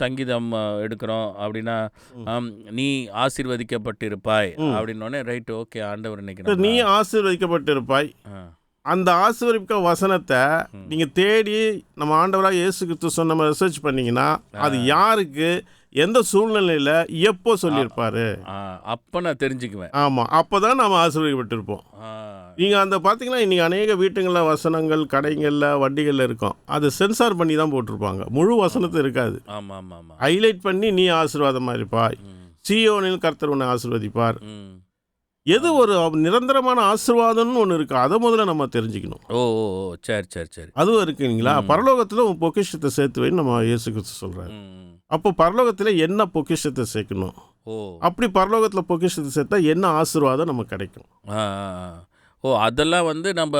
Speaker 1: சங்கீதம் எடுக்கிறோம் அப்படின்னா, நீ ஆசீர்வதிக்கப்பட்டிருப்பாய் அப்படின்னோடனே ரைட், ஓகே, ஆண்டவர் இன்னைக்கு
Speaker 2: நீ ஆசீர்வதிக்கப்பட்டிருப்பாய். அந்த ஆசீர்வதிக்க வசனத்தை நீங்கள் தேடி நம்ம ஆண்டவராக இயேசு கிறிஸ்து சொன்ன மாதிரி ரிசர்ச் பண்ணிங்கன்னா அது யாருக்கு, எந்த சூழ்நிலையில், எப்போ சொல்லியிருப்பாரு,
Speaker 1: அப்போ நான் தெரிஞ்சுக்குவேன்.
Speaker 2: ஆமாம், அப்போ தான் நம்ம ஆசீர்வதிக்கப்பட்டிருப்போம். நீங்கள் அந்த பார்த்தீங்கன்னா இன்றைக்கி அநேக வீட்டுங்களில் வசனங்கள் கடைகளில் வண்டிகளில் இருக்கும், அது சென்சார் பண்ணி தான் போட்டிருப்பாங்க, முழு வசனத்தை இருக்காது. ஹைலைட் பண்ணி நீ ஆசீர்வாதமாக இருப்பாய், சீயோனில் கர்த்தர் உன்னை ஆசீர்வதிப்பார். எது ஒரு நிரந்தரமான ஆசீர்வாதம்னு ஒன்று இருக்குது, அதை முதல்ல நம்ம தெரிஞ்சுக்கணும்.
Speaker 1: சரி.
Speaker 2: அதுவும் இருக்குங்களா? பரலோகத்தில் உன் பொக்கிஷத்தை சேர்த்து வைன்னு நம்ம இயேசு கிறிஸ்து சொல்கிறாரு. அப்போ பரலோகத்தில் என்ன பொக்கிஷத்தை சேர்க்கணும், அப்படி பரலோகத்தில் பொக்கிஷத்தை சேர்த்தா என்ன ஆசீர்வாதம் நமக்கு கிடைக்கும்.
Speaker 1: அதெல்லாம் நம்ம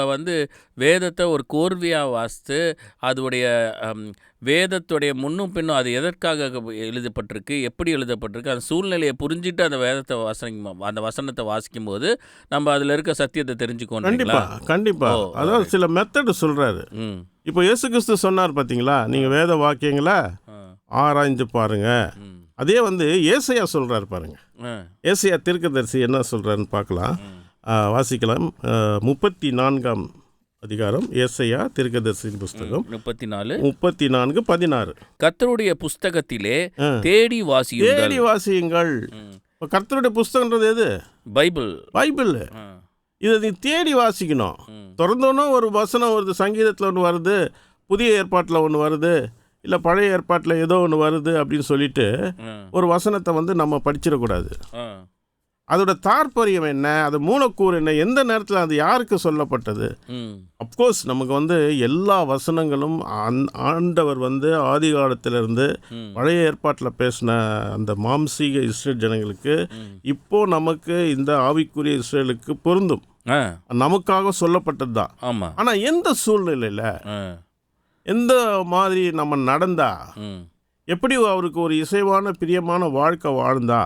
Speaker 1: வேதத்தை ஒரு கோர்வையாக வாசித்து அதோடைய வேதத்துடைய முன்னும் பின்னும் அது எதற்காக எழுதப்பட்டிருக்கு, எப்படி எழுதப்பட்டிருக்கு, அந்த சூழ்நிலையை புரிஞ்சுட்டு அந்த வேதத்தை அந்த வசனத்தை வாசிக்கும் போது நம்ம அதில் இருக்க சத்தியத்தை தெரிஞ்சுக்கணும்.
Speaker 2: கண்டிப்பாக அதாவது சில மெத்தடு சொல்கிறாரு. இப்போ இயேசு கிறிஸ்து சொன்னார் பார்த்தீங்களா, நீங்கள் வேத வாக்கியங்களை ஆராய்ந்து பாருங்க. அதே ஏசாயா சொல்கிறாரு பாருங்க. ஏசாயா தீர்க்கதரிசி என்ன சொல்கிறாருன்னு பார்க்கலாம், வாசிக்கலாம். 34ஆம் அதிகாரம் ஏசாயா தீர்க்கதரிசியின் புஸ்தகம் 34:16.
Speaker 1: கர்த்தருடைய புஸ்தகத்திலே தேடி வாசியுங்கள்.
Speaker 2: கர்த்தருடைய புஸ்தகன்றது எது? பைபிள். இதை நீ தேடி வாசிக்கணும். திறந்தோன்னா ஒரு வசனம் வருது, சங்கீதத்தில் ஒன்று வருது, புதிய ஏற்பாட்டில் ஒன்று வருது, இல்லை பழைய ஏற்பாட்டில் ஏதோ ஒன்று வருது அப்படின்னு சொல்லிட்டு ஒரு வசனத்தை நம்ம படிச்சிடக்கூடாது. அதோட தாற்பயம் என்ன, அது மூலக்கூறு என்ன, எந்த நேரத்தில் அது யாருக்கு சொல்லப்பட்டது. அப்கோர்ஸ் நமக்கு எல்லா வசனங்களும் ஆண்டவர் ஆதி காலத்திலிருந்து பழைய ஏற்பாட்டில் பேசின அந்த மாம்சீக இஸ்ரேல் ஜனங்களுக்கு இப்போ நமக்கு இந்த ஆவிக்குரிய இஸ்ரேலுக்கு பொருந்தும், நமக்காக சொல்லப்பட்டது தான். ஆனால் எந்த சூழ்நிலையில் எந்த மாதிரி நம்ம நடந்தா, எப்படி அவருக்கு ஒரு இசைவான பிரியமான வாழ்க்கை வாழ்ந்தா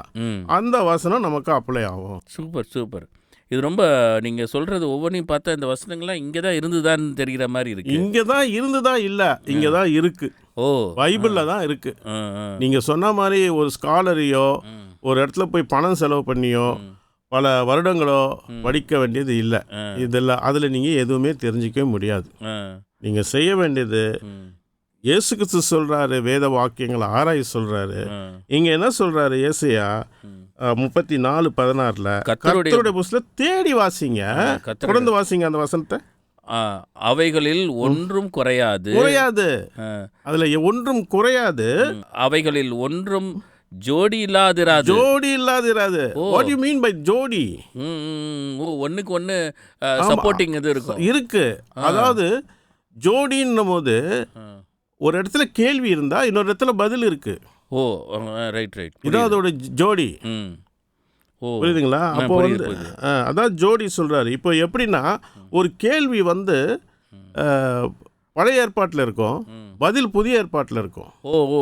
Speaker 2: அந்த வசனம் நமக்கு அப்ளை ஆகும்.
Speaker 1: சூப்பர். இது ரொம்ப நீங்கள் சொல்கிறது ஒவ்வொன்றையும் பார்த்தா இந்த வசனங்கள்லாம் இங்கே தான் இருந்துதான்னு தெரிகிற மாதிரி இருக்கு.
Speaker 2: இங்கே தான் இருந்துதா? இல்லை, இங்கே தான் இருக்கு. பைபிளில் தான் இருக்கு. நீங்கள் சொன்ன மாதிரி ஒரு ஸ்காலரையோ ஒரு இடத்துல போய் பணம் செலவு பண்ணியோ பல வருடங்களோ படிக்க வேண்டியது இல்லை. இதெல்லாம் அதில் நீங்கள் எதுவுமே தெரிஞ்சிக்கவே முடியாது. நீங்கள் செய்ய வேண்டியது, இயேசு கிறிஸ்து சொல்றாரு, வேத வாக்கியங்களை ஆராய் சொல்றாரு. இங்க என்ன சொல்றாரு ஏசாயா 34:16 கர்த்தருடைய புஸ்தகத்தை தேடி வாசிங்க, தொடர்ந்து வாசிங்க அந்த வசனத்தை.
Speaker 1: அவைகளில் ஒன்றும் குறையாது,
Speaker 2: அதுல ஒன்றும் குறையாது,
Speaker 1: அவைகளில் ஒன்றும் ஜோடி இல்லாதிராது.
Speaker 2: ஜோடி இல்லாதிராது. வாட் யூ மீன் பை ஜோடி?
Speaker 1: ஒன்றுக்கு ஒன்று சப்போர்ட்டிங் இது இருக்கும்.
Speaker 2: இருக்கு. அதாவது ஜோடின்னும் போது ஒரு இடத்துல கேள்வி இருந்தால் இன்னொரு இடத்துல பதில் இருக்கு.
Speaker 1: ஓ ரைட் ரைட்.
Speaker 2: இதான் அதோட ஜோடி. புரியுதுங்களா? அப்போ வந்து அதான் ஜோடி சொல்கிறாரு. இப்போ எப்படின்னா ஒரு கேள்வி வந்து பழைய ஏற்பாட்டில் இருக்கும், பதில் புதிய ஏற்பாட்டில் இருக்கும்.
Speaker 1: ஓ ஓ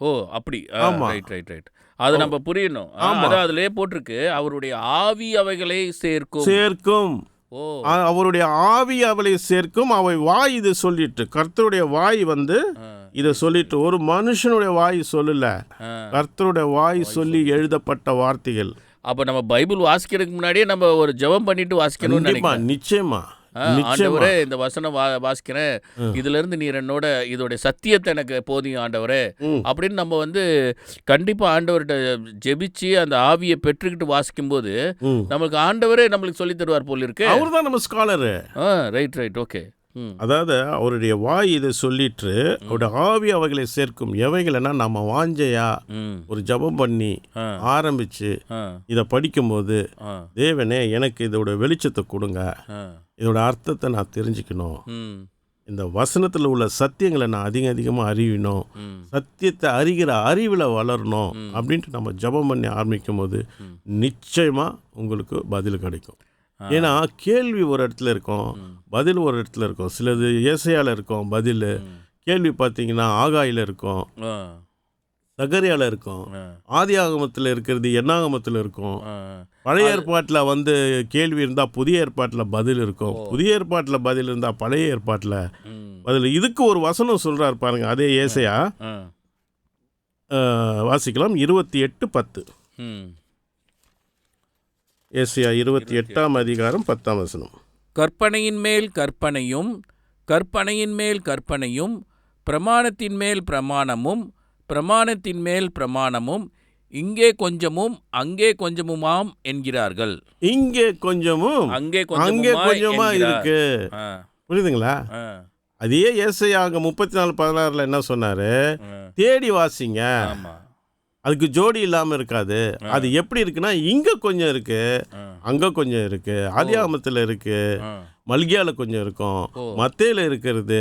Speaker 1: ஓ அப்படி. ஆமாம் ரைட் ரைட் ரைட். அது நம்ம புரியணும். அதான் அதிலே போட்டிருக்கு, அவருடைய ஆவி அவைகளை சேர்க்கும்.
Speaker 2: அவருடைய ஆவி அவளை சேர்க்கும். அவை வாய் இது சொல்லிட்டு, கர்த்தருடைய வாய் வந்து இதை சொல்லிட்டு, ஒரு மனுஷனுடைய வாய் சொல்லல, கர்த்தருடைய வாய் சொல்லி எழுதப்பட்ட வார்த்தைகள்.
Speaker 1: அப்போ நம்ம பைபிள் வாசிக்கிறதுக்கு முன்னாடியே நம்ம ஒரு ஜெபம் பண்ணிட்டு வாசிக்கணும்னு நினைக்கிறேன்.
Speaker 2: நிச்சயமா.
Speaker 1: ஆண்டவரே இந்த வசனம் வாசிக்கிறேன், இதுல இருந்து நீர் என்னோட இதோடைய சத்தியத்தை எனக்கு போதியும் ஆண்டவரே அப்படின்னு நம்ம வந்து கண்டிப்பா ஆண்டவர்கிட்ட ஜெபிச்சு அந்த ஆவியை பெற்றுக்கிட்டு வாசிக்கும் போது நம்மளுக்கு ஆண்டவரே நம்மளுக்கு சொல்லி தருவார் போல இருக்கு.
Speaker 2: அவர் தான் நம்ம ஸ்காலரு.
Speaker 1: Right right okay.
Speaker 2: அதாவது அவருடைய வாய் இதை சொல்லிட்டு அவருடைய ஆவி அவைகளை சேர்க்கும். எவைகள்னா நம்ம வாஞ்சையா ஒரு ஜபம் பண்ணி ஆரம்பிச்சு இதை படிக்கும்போது, தேவனே எனக்கு இதோட வெளிச்சத்தை கொடுங்க, இதோட அர்த்தத்தை நான் தெரிஞ்சுக்கணும், இந்த வசனத்தில் உள்ள சத்தியங்களை நான் அதிகமாக அறியணும், சத்தியத்தை அறிகிற அறிவில் வளரணும் அப்படின்ட்டு நம்ம ஜபம் பண்ணி ஆரம்பிக்கும் போது நிச்சயமாக உங்களுக்கு பதில் கிடைக்கும். ஏன்னா கேள்வி ஒரு இடத்துல இருக்கும், பதில் ஒரு இடத்துல இருக்கும். சிலது ஏசையால் இருக்கும் பதில், கேள்வி பார்த்தீங்கன்னா ஆகாயில் இருக்கும், சகரியால் இருக்கும், ஆதி ஆகமத்தில் இருக்கிறது எண்ணாகமத்தில் இருக்கும். பழைய ஏற்பாட்டில் வந்து கேள்வி இருந்தால் புதிய ஏற்பாட்டில் பதில் இருக்கும், புதிய ஏற்பாட்டில் பதில் இருந்தால் பழைய ஏற்பாட்டில் பதில். இதுக்கு ஒரு வசனம் சொல்கிறார் பாருங்க, அதே ஏசையா வாசிக்கலாம். 28:10. ஏசையா 28ஆம் அதிகாரம் 10ஆம் வசனம்.
Speaker 1: கற்பனையின் மேல் கற்பனையும், கற்பனையின் மேல் கற்பனையும், பிரமாணத்தின் மேல் பிரமாணமும், பிரமாணத்தின் மேல் பிரமாணமும், இங்கே கொஞ்சமும் அங்கே கொஞ்சமுமாம் என்கிறார்கள்.
Speaker 2: இங்கே கொஞ்சமும் அங்கே கொஞ்சமா இருக்கு. புரியுதுங்களா? அதே ஏசையாக 34:16 என்ன சொன்னாரு? தேடி வாசிங்க, அதுக்கு ஜோடி இல்லாமல் இருக்காது. அது எப்படி இருக்குன்னா, இங்கே கொஞ்சம் இருக்கு, அங்கே கொஞ்சம் இருக்கு, ஆதியாகமத்தில் இருக்கு, மல்கியாவில் கொஞ்சம் இருக்கும், மத்தேயில் இருக்கிறது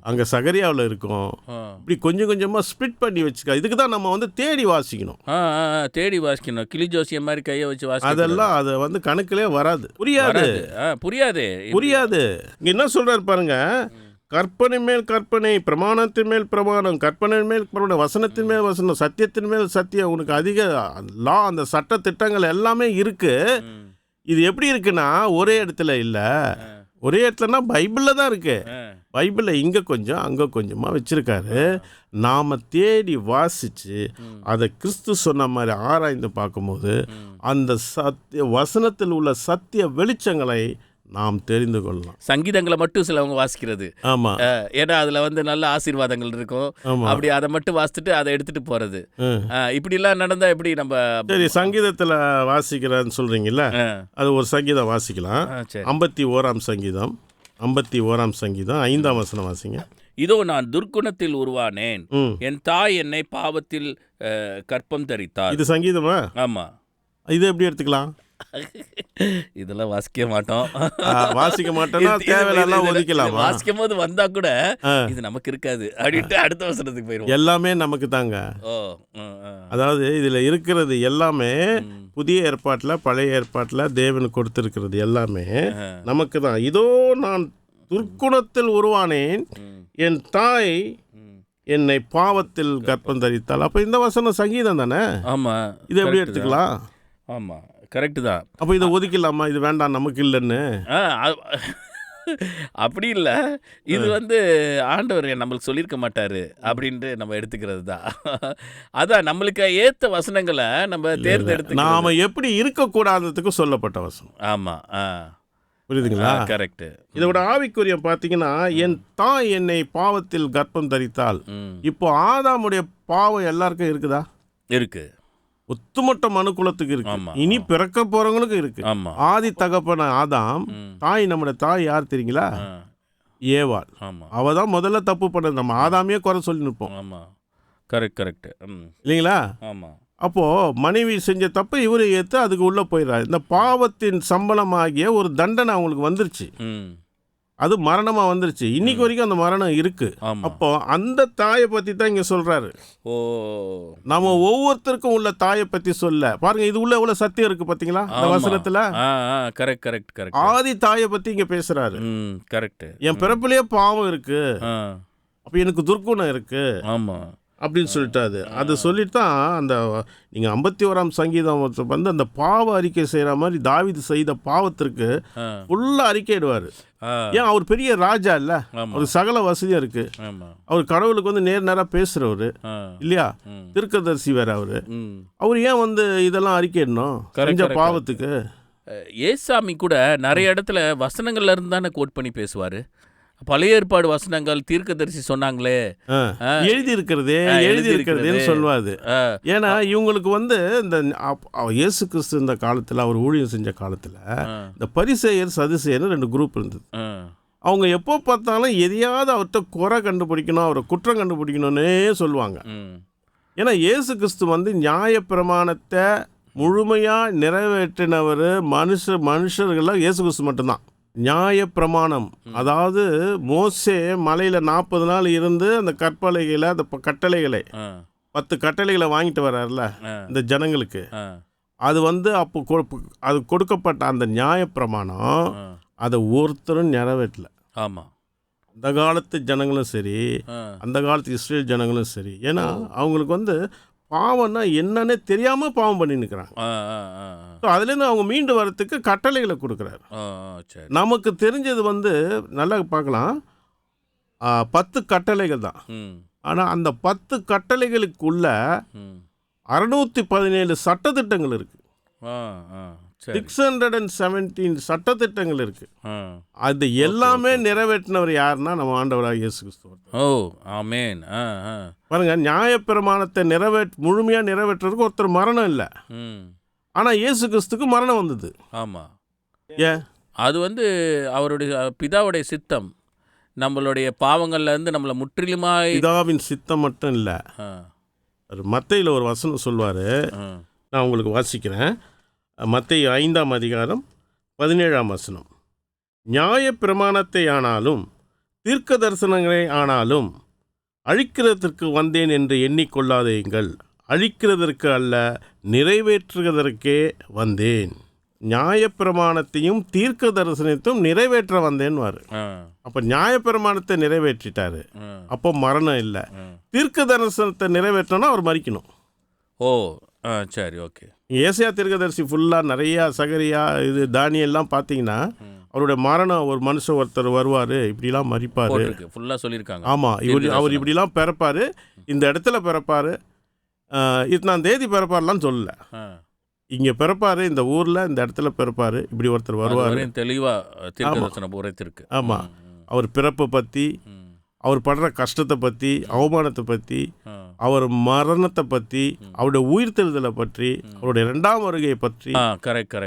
Speaker 2: அங்கே சகரியாவில் இருக்கும். இப்படி கொஞ்சம் கொஞ்சமாக ஸ்பிட் பண்ணி வச்சுக்க. இதுக்கு தான் நம்ம வந்து தேடி வாசிக்கணும்.
Speaker 1: தேடி வாசிக்கணும். கிளி ஜோசியம் மாதிரி கையை வச்சு வாசி,
Speaker 2: அதெல்லாம் அது வந்து கணக்கிலே வராது. புரியாது. இங்கே என்ன சொல்கிறார் பாருங்க, கற்பனை மேல் கற்பனை, பிரமாணத்தின் மேல் பிரமாணம், கற்பனை மேல் பிரமாணம், வசனத்தின் மேல் வசனம், சத்தியத்தின் மேல் சத்தியம். உனக்கு அதிக லா, அந்த சட்ட திட்டங்கள் எல்லாமே இருக்கு. இது எப்படி இருக்குன்னா ஒரே இடத்துல இல்லை. ஒரே இடத்துலனா பைபிளில் தான் இருக்கு. பைபிளில் இங்கே கொஞ்சம் அங்கே கொஞ்சமாக வச்சுருக்காரு. நாம் தேடி வாசித்து அதை கிறிஸ்து சொன்ன மாதிரி ஆராய்ந்து பார்க்கும்போது அந்த வசனத்தில் உள்ள சத்திய வெளிச்சங்களை நாம் தெரிந்து கொள்ளலாம்.
Speaker 1: சங்கீதங்களை மட்டும் சிலவங்க வாசிக்கிறது.
Speaker 2: ஆமாம்.
Speaker 1: ஏன்னா அதில் வந்து நல்ல ஆசீர்வாதங்கள் இருக்கும். அப்படி அதை மட்டும் வாசித்துட்டு அதை எடுத்துகிட்டு போகிறது. இப்படிலாம் நடந்தால் எப்படி நம்ம?
Speaker 2: சரி, சங்கீதத்தில் வாசிக்கிறேன்னு சொல்கிறீங்களா? அது ஒரு சங்கீதம் வாசிக்கலாம். 51ஆம் சங்கீதம், 51ஆம் சங்கீதம் 5ஆம் வசனம் வாசிங்க.
Speaker 1: இதோ நான் துர்க்குணத்தில் உருவானேன், என் தாய் என்னை பாவத்தில் கற்பம் தரித்தாள்.
Speaker 2: இது சங்கீதமா?
Speaker 1: ஆமாம்.
Speaker 2: இது எப்படி எடுத்துக்கலாம்?
Speaker 1: இதெல்லாம் வாசிக்க மாட்டோம்.
Speaker 2: வாசிக்க மாட்டோம்னா தேவையெல்லாம் ஒதுக்கலாமா?
Speaker 1: வாசிக்கும் போது வந்தா கூட இது நமக்கு இருக்காது அப்படின்ட்டு அடுத்த வசனத்துக்கு போயிடும்.
Speaker 2: எல்லாமே நமக்கு தாங்க. அதாவது இதுல இருக்கிறது எல்லாமே புதிய ஏற்பாட்டில் பழைய ஏற்பாட்டில் தேவன் கொடுத்திருக்கிறது எல்லாமே நமக்கு தான். இதோ நான் துர்க்குணத்தில் உருவானேன், என் தாய் என்னை பாவத்தில் கர்ப்பம் தரித்தாள். அப்ப இந்த வசனம் சங்கீதம் தானே?
Speaker 1: ஆமா.
Speaker 2: இது எப்படி எடுத்துக்கலாம்?
Speaker 1: ஆமா, கரெக்டு தான்.
Speaker 2: அப்போ இதை ஒதுக்கலாமா? இது வேண்டாம் நமக்கு இல்லைன்னு
Speaker 1: அப்படி இல்லை. இது வந்து ஆண்டவர் நம்மளுக்கு சொல்லியிருக்க மாட்டார் அப்படின்ட்டு நம்ம எடுத்துக்கிறது தான். அதான் நம்மளுக்கு ஏற்ற வசனங்களை நம்ம தேர்ந்தெடுத்து
Speaker 2: நாம் எப்படி இருக்கக்கூடாததுக்கு சொல்லப்பட்ட வசனம்.
Speaker 1: ஆமாம்,
Speaker 2: புரியுதுங்களா?
Speaker 1: கரெக்ட்.
Speaker 2: இதோட ஆவிக்குரிய பார்த்தீங்கன்னா, என் தாய் என்னை பாவத்தில் கர்ப்பம் தரித்தாள். இப்போ ஆதாமுடைய பாவம் எல்லாருக்கும் இருக்குதா?
Speaker 1: இருக்கு.
Speaker 2: ஒத்துமொட்ட மனுக்குலத்துக்கு இருக்கு. இனி பிறக்க போறவங்களுக்கு இருக்கு. ஆதி தகப்பன ஆதாம், தாய் நம்முடைய தாய் யார் தெரியுங்களா? ஏவாள். அவ தான் முதல்ல தப்பு பண்ணது. நம்ம ஆதாமையே குறை சொல்லி நிற்போம்.
Speaker 1: கரெக்ட்
Speaker 2: இல்லைங்களா? அப்போது மனைவி செஞ்ச தப்பு இவர் ஏற்று அதுக்கு உள்ளே போயிடுறாரு. இந்த பாவத்தின் சம்பளமாகிய ஒரு தண்டனை அவங்களுக்கு வந்துருச்சு. அது மரணமாக வந்துருச்சு. இன்னைக்கு வரைக்கும் அந்த மரணம் இருக்குது. அப்போ அந்த தாயை பற்றி தான் இங்கே சொல்கிறாரு. நம்ம ஒவ்வொருத்தருக்கும் உள்ள தாயை பற்றி சொல்ல பாருங்க. இது உள்ள எவ்வளோ சத்தியம் இருக்குது பார்த்தீங்களா இந்த வசனத்தில்.
Speaker 1: கரெக்ட்.
Speaker 2: ஆதி தாயை பற்றி இங்கே பேசுகிறாரு.
Speaker 1: கரெக்ட்.
Speaker 2: என் பிறப்பிலேயே பாவம் இருக்குது, அப்போ எனக்கு துர்க்குணம் இருக்குது.
Speaker 1: ஆமாம்
Speaker 2: அப்படின்னு சொல்லிட்டாரு. அது சொல்லிட்டு தான் அந்த நீங்கள் 51ஆம் சங்கீதம் வந்து அந்த பாவ அறிக்கை செய்கிற மாதிரி தாவீது செய்த பாவத்திற்கு ஃபுல்லாக அறிக்கையிடுவார். ஏன் அவர் பெரிய ராஜா இல்லை, அவருக்கு சகல வசதியாக இருக்குது. அவர் கடவுளுக்கு வந்து நேராக பேசுகிறவர் இல்லையா, தீர்க்கதரிசி வேறு அவர் ஏன் வந்து இதெல்லாம் அறிக்கையிடணும் செஞ்ச பாவத்துக்கு?
Speaker 1: ஏசாமி கூட நிறைய இடத்துல வசனங்கள்ல இருந்து தானே கோட் பண்ணி பேசுவார். பழைய ஏற்பாடு வசனங்கள் தீர்க்கதரிசி சொன்னாங்களே
Speaker 2: எழுதி இருக்கிறதேன்னு சொல்லுவாது. ஏன்னா இவங்களுக்கு வந்து இந்த இயேசு கிறிஸ்து இந்த காலத்தில் அவர் ஊழியம் செஞ்ச காலத்தில் இந்த பரிசேயர் சதுசேயர் 2 குரூப் இருந்தது. அவங்க எப்போ பார்த்தாலும் எதையாவது அவர்கிட்ட குறை கண்டுபிடிக்கணும், அவரை குற்றம் கண்டுபிடிக்கணும்னே சொல்லுவாங்க. ஏன்னா இயேசு கிறிஸ்து வந்து நியாயப்பிரமாணத்தை முழுமையாக நிறைவேற்றினவர் மனுஷர்களாக இயேசு கிறிஸ்து மட்டும்தான். நியாயப்பிரமாணம், அதாவது மோசே மலையில் 40 நாள் இருந்து அந்த கற்பலைகளை அந்த கட்டளைகளை 10 கட்டளைகளை வாங்கிட்டு வர்றாருல இந்த ஜனங்களுக்கு, அது வந்து அப்போ அது கொடுக்கப்பட்ட அந்த நியாயப்பிரமாணம் அதை ஒருத்தரும் நிறைவேற்றல.
Speaker 1: ஆமாம்,
Speaker 2: அந்த காலத்து ஜனங்களும் சரி, அந்த காலத்து இஸ்ரேல் ஜனங்களும் சரி. ஏன்னா அவங்களுக்கு வந்து பாவம்னா என்னன்னே தெரியாமல் பாவம் பண்ணி நிற்கிறாங்க. அதுலேருந்து அவங்க மீண்டு வரத்துக்கு கட்டளைகளை கொடுக்குறாரு. நமக்கு தெரிஞ்சது வந்து நல்லா பார்க்கலாம், 10 கட்டளைகள் தான். ஆனால் அந்த 10 கட்டளைகளுக்குள்ள 617 சட்டத்திட்டங்கள் இருக்குது. 617 சட்டத்திட்டங்கள் இருக்கு. அது எல்லாமே நிறைவேற்றினவர் யாருன்னா நம்ம ஆண்டவராக இயேசு கிறிஸ்து.
Speaker 1: ஆமென்.
Speaker 2: பாருங்க, நியாயப்பிரமாணத்தை முழுமையாக நிறைவேற்றுறதுக்கு ஒருத்தர் மரணம் இல்லை. ஆனால் இயேசு கிறிஸ்துக்கு மரணம் வந்தது.
Speaker 1: ஆமாம்.
Speaker 2: ஏன்?
Speaker 1: அது வந்து அவருடைய பிதாவுடைய சித்தம். நம்மளுடைய பாவங்கள்லேருந்து நம்மளை முற்றிலுமாய்
Speaker 2: பிதாவின் சித்தம் மட்டும் இல்லை. மத்தேயுல ஒரு வசனம் சொல்வார், நான் உங்களுக்கு வாசிக்கிறேன். மத்தேயு 5ஆம் அதிகாரம் 17ஆம் வசனம். நியாயப்பிரமாணத்தை ஆனாலும் தீர்க்க தரிசனங்களை ஆனாலும் அழிக்கிறதற்கு வந்தேன் என்று எண்ணிக்கொள்ளாதீங்கள், அழிக்கிறதற்கு அல்ல நிறைவேற்றுவதற்கே வந்தேன். நியாயப்பிரமாணத்தையும் தீர்க்க தரிசனத்தையும் நிறைவேற்ற வந்தேன்வார். அப்போ நியாயப்பிரமாணத்தை நிறைவேற்றிட்டாரு, அப்போ மரணம் இல்லை. தீர்க்க தரிசனத்தை நிறைவேற்றனா அவர் மரிக்கணும்.
Speaker 1: சரி, ஓகே.
Speaker 2: ஏசாயா தீர்க்கதரிசி ஃபுல்லாக நிறையா சகரியா இது தானியெல்லாம் பார்த்தீங்கன்னா அவருடைய மரணம், ஒரு மனுஷன் ஒருத்தர் வருவார், இப்படிலாம் மரிப்பார்,
Speaker 1: ஃபுல்லாக சொல்லியிருக்காங்க.
Speaker 2: ஆமாம், அவர் இப்படிலாம் பிறப்பார், இந்த இடத்துல பிறப்பார், இத்தனாம் தேதி பிறப்பார்லாம் சொல்லலை. இங்கே பிறப்பார், இந்த ஊரில் இந்த இடத்துல பிறப்பார், இப்படி ஒருத்தர் வருவார்.
Speaker 1: தெளிவாக தீர்க்கதரிசனம் உரைத்திருக்கு.
Speaker 2: ஆமாம், அவர் பிறப்பை பற்றி, அவர் படுற கஷ்டத்தை பற்றி, அவமானத்தை பற்றி, அவர் மரணத்தை பற்றி, அவருடைய உயிர்த்தெழுதலை பற்றி, அவருடைய 2ஆம் வருகையை பற்றி.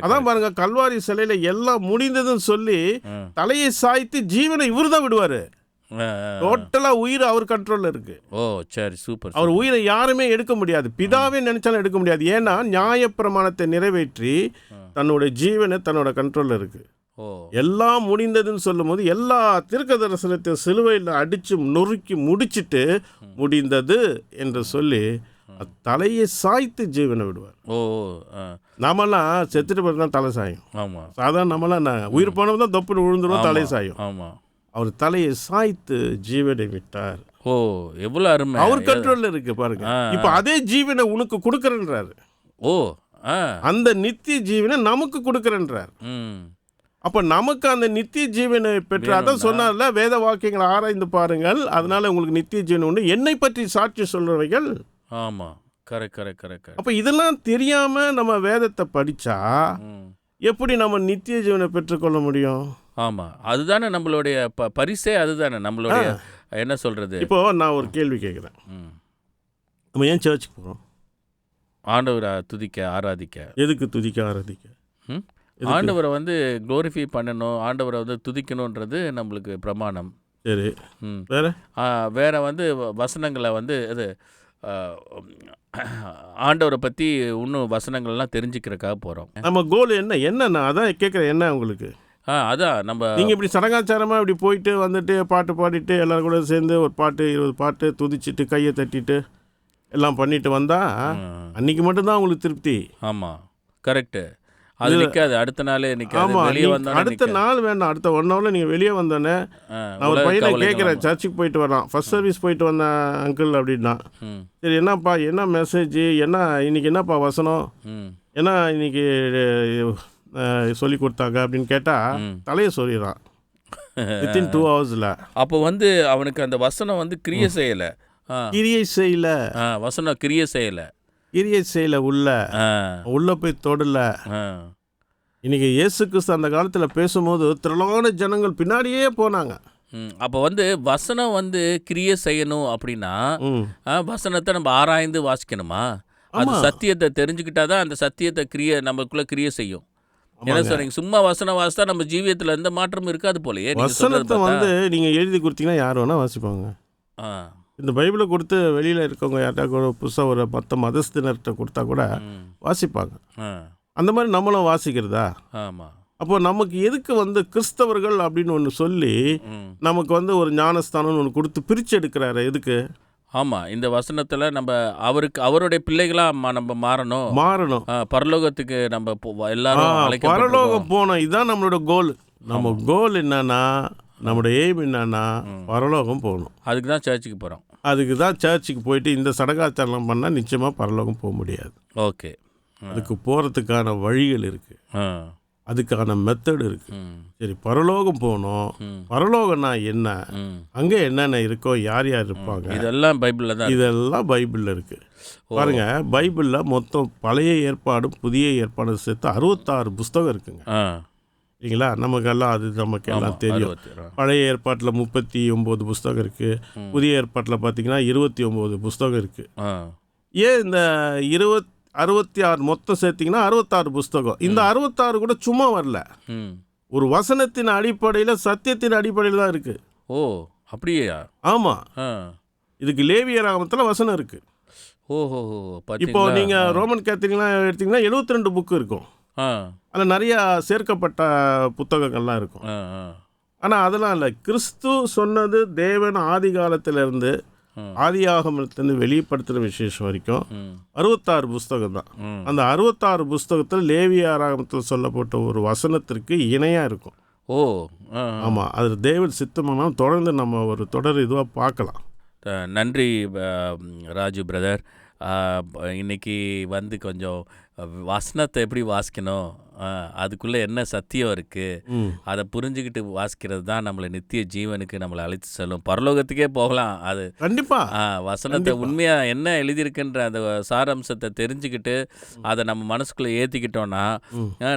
Speaker 2: அதான் பாருங்க, கல்வாரி சிலையில எல்லாம் முடிந்ததுன்னு சொல்லி தலையை சாய்த்து ஜீவனை இவர் தான் விடுவாரு. டோட்டலா உயிர் அவர் கண்ட்ரோல்ல இருக்கு.
Speaker 1: சரி, சூப்பர்.
Speaker 2: அவர் உயிரை யாருமே எடுக்க முடியாது, பிதாவே நினைச்சாலும் எடுக்க முடியாது. ஏன்னா நியாயப்பிரமாணத்தை நிறைவேற்றி தன்னுடைய ஜீவனை தன்னோட கண்ட்ரோல்ல இருக்கு. எல்லாம் முடிந்ததுன்னு சொல்லும் போது எல்லா தீர்க்க தரிசனத்தை சிலுவையில் அடித்து நொறுக்கி முடிச்சுட்டு முடிந்தது என்று சொல்லி தலையை சாய்த்து ஜீவனை விடுவார். நாமெல்லாம் செத்துட்டு பிறகு தான் தலை சாயும். சாதாரண நம்மளாம் உயிர் போனவங்க தான் தொப்புன்னு விழுந்துருவோம், தலை சாயும். அவர் தலையை சாய்த்து ஜீவனை விட்டார்.
Speaker 1: எவ்வளவு அருமை.
Speaker 2: அவர் கண்ட்ரோல்ல இருக்கு பாருங்க. இப்ப அதே ஜீவனை உனக்கு கொடுக்கறன்றாரு. அந்த நித்திய ஜீவனை நமக்கு கொடுக்கறன்றார். அப்போ நமக்கு அந்த நித்திய ஜீவனை பெற்று, அதான் சொன்னார்ல, வேத வாக்கியங்களை ஆராய்ந்து பாருங்கள், அதனால உங்களுக்கு நித்திய ஜீவன் உண்டு, என்னை பற்றி சாட்சி சொல்றவைகள்.
Speaker 1: ஆமாம், கரெக்ட்.
Speaker 2: அப்போ இதெல்லாம் தெரியாம நம்ம வேதத்தை படிச்சா எப்படி நம்ம நித்திய ஜீவனை பெற்றுக்கொள்ள முடியும்?
Speaker 1: ஆமாம், அதுதானே நம்மளுடைய பரிசே, அதுதானே நம்மளுடைய என்ன சொல்றது.
Speaker 2: இப்போ நான் ஒரு கேள்வி கேட்குறேன், நம்ம ஏன் சர்ச்சுக்கு போகிறோம்?
Speaker 1: ஆண்டவரை துதிக்க, ஆராதிக்க.
Speaker 2: எதுக்கு துதிக்க, ஆராதிக்க?
Speaker 1: ஆண்டவரை வந்து க்ளோரிஃபை பண்ணணும், ஆண்டவரை வந்து துதிக்கணுன்றது நம்மளுக்கு பிரமாணம்.
Speaker 2: சரி, வேற
Speaker 1: வேற வந்து வசனங்களை வந்து இது ஆண்டவரை பற்றி இன்னும் வசனங்கள்லாம் தெரிஞ்சுக்கிறதுக்காக போகிறோம்.
Speaker 2: நம்ம கோல் என்னண்ணா அதான் கேட்குறேன், என்ன உங்களுக்கு?
Speaker 1: அதான் நம்ம
Speaker 2: நீங்கள் இப்படி சடங்காச்சாரமாக இப்படி போயிட்டு வந்துட்டு பாட்டு பாடிட்டு எல்லோரும் கூட சேர்ந்து ஒரு பாட்டு 20 பாட்டு துதிச்சிட்டு கையை தட்டிட்டு எல்லாம் பண்ணிட்டு வந்தால் அன்றைக்கி மட்டும்தான் உங்களுக்கு திருப்தி.
Speaker 1: ஆமாம், கரெக்டு. அது நிற்காது, அடுத்த நாளே நிற்காது.
Speaker 2: ஆமாம்,
Speaker 1: வெளியே வந்தோம்
Speaker 2: அடுத்த நாள் வேண்டாம், அடுத்த 1 ஹவரில் நீங்கள் வெளியே வந்தோடனே நான் ஒரு பையனை கேட்குறேன், சர்ச்சுக்கு போயிட்டு வரான், ஃபர்ஸ்ட் சர்வீஸ் போயிட்டு வந்தேன் அங்கிள் அப்படின்னா. சரி, என்னப்பா என்ன மெசேஜ், என்ன இன்னைக்கு என்னப்பா வசனம், என்ன இன்னைக்கு சொல்லி கொடுத்தாங்க அப்படின்னு கேட்டால் தலையை சொல்லிடுறான் வித்தின் 2 ஹவர்ஸில்.
Speaker 1: அப்போ அவனுக்கு அந்த வசனம் கிரியை செய்யலை,
Speaker 2: கிரியை செய்யல,
Speaker 1: வசனம் கிரியை செய்யலை,
Speaker 2: கிரியை செய்யல, உள்ள போய் தொடல. இன்னைக்கு இயேசு கிறிஸ்து அந்த காலத்தில் பேசும்போது திரளான ஜனங்கள் பின்னாடியே போனாங்க.
Speaker 1: அப்போ வசனம் கிரியை செய்யணும் அப்படின்னா வசனத்தை நம்ம ஆராய்ந்து வாசிக்கணுமா? அது சத்தியத்தை தெரிஞ்சுக்கிட்டாதான் அந்த சத்தியத்தை நமக்குள்ள கிரியை செய்யும். என்ன சொல்றீங்க? சும்மா வசனம் வாசித்தா நம்ம ஜீவியத்தில் எந்த மாற்றமும் இருக்காது போலயே.
Speaker 2: வசனத்தை நீங்கள் எழுதி கொடுத்தீங்கன்னா யார் வேணால் வாசிப்பாங்க. இந்த பைபிளை கொடுத்து வெளியில் இருக்கவங்க யார்ட்டா கூட புதுசாக ஒரு 10 மதஸ்தினர்கிட்ட கொடுத்தா கூட வாசிப்பாங்க. அந்த மாதிரி நம்மளும் வாசிக்கிறதா?
Speaker 1: ஆமாம்.
Speaker 2: அப்போ நமக்கு எதுக்கு கிறிஸ்தவர்கள் அப்படின்னு ஒன்று சொல்லி நமக்கு ஒரு ஞானஸ்தானம்னு ஒன்று கொடுத்து பிரித்து எடுக்கிறாரு எதுக்கு?
Speaker 1: ஆமாம், இந்த வசனத்தில் நம்ம அவருடைய பிள்ளைகளாக நம்ம மாறணும். பரலோகத்துக்கு நம்ம எல்லாரும்
Speaker 2: பரலோகம் போனோம், இதுதான் நம்மளோட கோல். நம்ம கோல் என்னன்னா, நம்மளோட எய்ம் என்னன்னா பரலோகம் போகணும்.
Speaker 1: அதுக்கு தான் சர்ச்சுக்கு போகிறோம்.
Speaker 2: அதுக்கு தான் சர்ச்சுக்கு போயிட்டு இந்த சடங்காச்சாரம் பண்ணால் நிச்சயமாக பரலோகம் போக முடியாது.
Speaker 1: ஓகே,
Speaker 2: அதுக்கு போகிறதுக்கான வழிகள் இருக்குது, அதுக்கான மெத்தட் இருக்குது. சரி, பரலோகம் போகணும், பரலோகம்னா என்ன, அங்கே என்னென்ன இருக்கோ, யார் யார் இருப்பாங்க,
Speaker 1: இதெல்லாம் பைபிளில் தான்,
Speaker 2: இதெல்லாம் பைபிளில் இருக்குது. பாருங்க, பைபிளில் மொத்தம் பழைய ஏற்பாடும் புதிய ஏற்பாடும் சேர்த்து 66 புஸ்தகம் இருக்குங்க. சரிங்களா? நமக்கெல்லாம் நமக்கெல்லாம் தெரியும். பழைய ஏற்பாட்டில் 39 புஸ்தகம் இருக்குது, புதிய ஏற்பாட்டில் பார்த்தீங்கன்னா 29 புஸ்தகம் இருக்குது. ஏன் இந்த 66 மொத்தம் சேர்த்திங்கன்னா 66 புஸ்தகம். இந்த 66 கூட சும்மா வரல, ஒரு வசனத்தின் அடிப்படையில் சத்தியத்தின் அடிப்படையில் தான் இருக்குது.
Speaker 1: ஓ, அப்படியா?
Speaker 2: ஆமாம், இதுக்கு லேவியராகமத்தில் வசனம் இருக்குது.
Speaker 1: ஓஹோ,
Speaker 2: இப்போ நீங்கள் ரோமன் கேத்தலிக்லாம் எடுத்திங்கன்னா 72 புக்கு இருக்கும். அதில் நிறையா சேர்க்கப்பட்ட புத்தகங்கள்லாம் இருக்கும். ஆனால் அதெல்லாம் இல்லை, கிறிஸ்து சொன்னது தேவன் ஆதி காலத்திலேருந்து ஆதி ஆகமத்திலேருந்து வெளிப்படுத்துகிற விசேஷம் வரைக்கும் 66 புஸ்தகம் தான். அந்த 66 புஸ்தகத்தில் லேவியராகமத்தில் சொல்லப்பட்ட ஒரு வசனத்திற்கு இணையாக இருக்கும்.
Speaker 1: ஓ,
Speaker 2: ஆமாம், அது தேவன் சித்தமானால் தொடர்ந்து நம்ம ஒரு தொடர் இதுவாக பார்க்கலாம்.
Speaker 1: நன்றி ராஜு பிரதர். இன்னைக்கு கொஞ்சம் வசனத்தை எப்படி வாசிக்கணும், அதுக்குள்ளே என்ன சத்தியம் இருக்குது, அதை புரிஞ்சுக்கிட்டு வாசிக்கிறது தான் நம்மளை நித்திய ஜீவனுக்கு நம்மளை அழைத்து செல்லும், பரலோகத்துக்கே போகலாம். அது
Speaker 2: கண்டிப்பாக
Speaker 1: வசனத்தை உண்மையாக என்ன எழுதியிருக்குன்ற அந்த சாராம்சத்தை தெரிஞ்சுக்கிட்டு அதை நம்ம மனசுக்குள்ளே ஏற்றிக்கிட்டோன்னா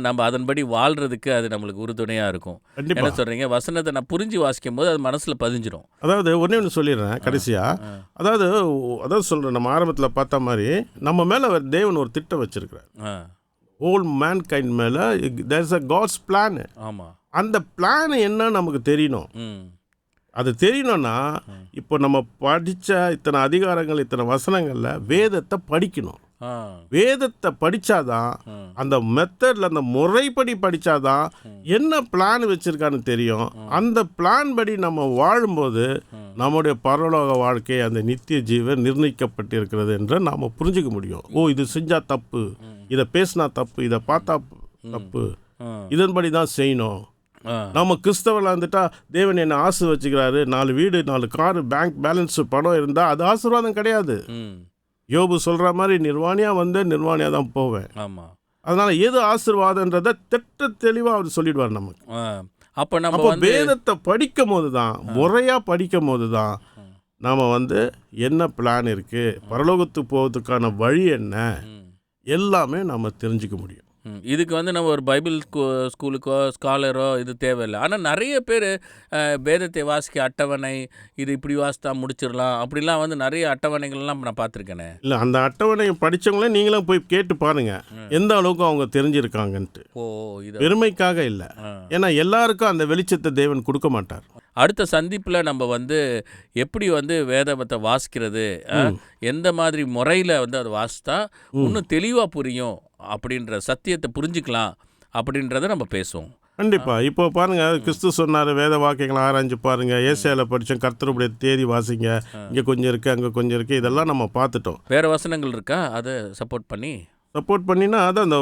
Speaker 1: நம்ம அதன்படி வாழ்கிறதுக்கு அது நம்மளுக்கு உறுதுணையாக இருக்கும். என்ன சொல்கிறீங்க? வசனத்தை நான் புரிஞ்சு வாசிக்கும் போது அது மனசில் பதிஞ்சிடும்.
Speaker 2: அதாவது ஒன்று சொல்லிடுறேன் கடைசியாக, அதாவது சொல்கிறேன், நம்ம ஆரம்பத்தில் பார்த்த மாதிரி நம்ம மேலே தேவன் ஒரு திட்டம் வச்சிருக்கிறார். ஹோல் மேன்கைண்ட் மேலே there is a God's plan.
Speaker 1: ஆமாம்,
Speaker 2: அந்த பிளான் என்ன நமக்கு தெரியணும். அது தெரியணும்னா இப்போ நம்ம படித்த இத்தனை அதிகாரங்கள் இத்தனை வசனங்களில் வேதத்தை படிக்கணும். வேதத்தை படித்தாதான், அந்த மெத்தடில் அந்த முறைப்படி படித்தாதான் என்ன பிளான் வச்சுருக்கான்னு தெரியும். அந்த பிளான் படி நம்ம வாழும்போது நம்முடைய பரலோக வாழ்க்கை, அந்த நித்திய ஜீவன் நிர்ணயிக்கப்பட்டிருக்கிறது என்று நாம் புரிஞ்சிக்க முடியும். ஓ, இது செஞ்சால் தப்பு, இதை பேசினா தப்பு, இதை பார்த்தா தப்பு, இதன்படி தான் செய்யணும். நம்ம கிறிஸ்தவர்கள் வந்துட்டா தேவன் என்னை ஆசீர்வதிக்கிறாரு, 4 வீடு 4 காரு பேங்க் பேலன்ஸ் பணம் இருந்தால் அது ஆசீர்வாதம் கிடையாது. யோபு சொல்கிற மாதிரி நிர்வாணியாக நிர்வாணியாக தான் போவேன்.
Speaker 1: ஆமாம்,
Speaker 2: அதனால் எது ஆசீர்வாதன்றதை தெளிவாக அவர் சொல்லிடுவார் நமக்கு.
Speaker 1: அப்போ
Speaker 2: வேதத்தை படிக்கும் போது தான், முறையாக படிக்கும் போது தான் நாம் என்ன பிளான் இருக்குது, பரலோகத்துக்கு போகிறதுக்கான வழி என்ன, எல்லாமே நம்ம தெரிஞ்சுக்க முடியும்.
Speaker 1: இதுக்கு நம்ம ஒரு பைபிள் ஸ்கூலுக்கோ ஸ்காலரோ இது தேவையில்லை. ஆனால் நிறைய பேர் வேதத்தை வாசிக்க அட்டவணை, இது இப்படி வாசித்தா முடிச்சிடலாம் அப்படிலாம் நிறைய அட்டவணைகள்லாம் நான் பார்த்துருக்கேனே.
Speaker 2: இல்லை, அந்த அட்டவணையை படித்தவங்களே நீங்களும் போய் கேட்டு பாருங்கள் எந்த அளவுக்கு அவங்க தெரிஞ்சிருக்காங்கன்ட்டு.
Speaker 1: ஓ, இது
Speaker 2: பெருமைக்காக இல்லை, ஏன்னா எல்லாருக்கும் அந்த வெளிச்சத்தை தேவன் கொடுக்க மாட்டார்.
Speaker 1: அடுத்த சந்திப்பில் நம்ம வந்து எப்படி வந்து வேதத்தை வாசிக்கிறது, எந்த மாதிரி முறையில் வந்து அதை வாசித்தா இன்னும் தெளிவாக புரியும் அப்படின்ற சத்தியத்தை புரிஞ்சுக்கலாம் அப்படின்றத நம்ம பேசுவோம்.
Speaker 2: கண்டிப்பா. இப்போ பாருங்க, கிறிஸ்து சொன்னார், வேத வாக்கியங்களை ஆராய்ஞ்சு பாருங்க, ஏசாயாவில் படித்தோம், கர்த்தருடைய தேதி வாசிங்க, இங்கே கொஞ்சம் இருக்குது அங்கே கொஞ்சம் இருக்குது, இதெல்லாம் நம்ம பார்த்துட்டோம்.
Speaker 1: வேறு வசனங்கள் இருக்கா அதை சப்போர்ட் பண்ணினா அது அந்த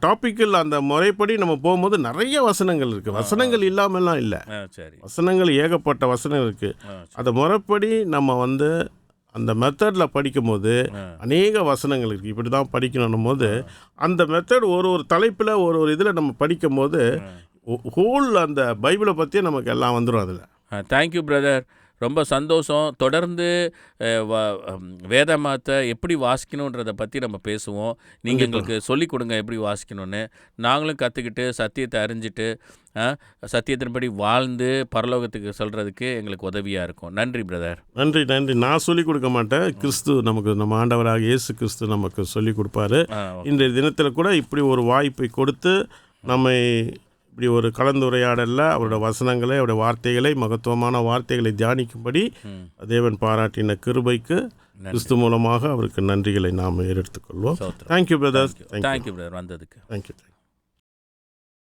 Speaker 1: டாப்பிக்கில் அந்த முறைப்படி நம்ம போகும்போது நிறைய வசனங்கள் இருக்குது. வசனங்கள் இல்லாமல்லாம் இல்லை, சரி,
Speaker 2: வசனங்கள் ஏகப்பட்ட வசனம் இருக்குது. அந்த முறைப்படி நம்ம வந்து அந்த மெத்தடில் படிக்கும்போது அநேக வசனங்கள் இருக்குது. இப்படி தான் படிக்கணும் போது அந்த மெத்தட் ஒரு தலைப்பில் ஒரு இதில் நம்ம படிக்கும் போது ஹோல் அந்த பைபிளை பற்றியே நமக்கு எல்லாம் வந்துடும் அதில்.
Speaker 1: தேங்க்யூ பிரதர், ரொம்ப சந்தோஷம். தொடர்ந்து வேதமாத்தை எப்படி வாசிக்கணுன்றதை பற்றி நம்ம பேசுவோம். நீங்கள் எங்களுக்கு சொல்லிக் கொடுங்க எப்படி வாசிக்கணும்னு. நாங்களும் கற்றுக்கிட்டு சத்தியத்தை அறிஞ்சிட்டு சத்தியத்தின்படி வாழ்ந்து பரலோகத்துக்கு சொல்கிறதுக்கு எங்களுக்கு உதவியாக இருக்கும். நன்றி பிரதர்.
Speaker 2: நன்றி. நான் சொல்லிக் கொடுக்க மாட்டேன், கிறிஸ்து நமக்கு, நம்ம ஆண்டவராக இயேசு கிறிஸ்து நமக்கு சொல்லிக் கொடுப்பாரு. இன்றைய தினத்தில் கூட இப்படி ஒரு வாய்ப்பை கொடுத்து நம்மை இப்படி ஒரு கலந்துரையாடலில் அவரோட வசனங்களை, அவருடைய வார்த்தைகளை, மகத்துவமான வார்த்தைகளை தியானிக்கும்படி தேவன் பாராட்டின கிருபைக்கு கிறிஸ்து மூலமாக அவருக்கு நன்றிகளை நாம் எடுத்துக்கொள்வோம். Thank you brother.
Speaker 1: தேங்க்யூ பிரதர் வந்ததுக்கு.
Speaker 2: தேங்க்யூ.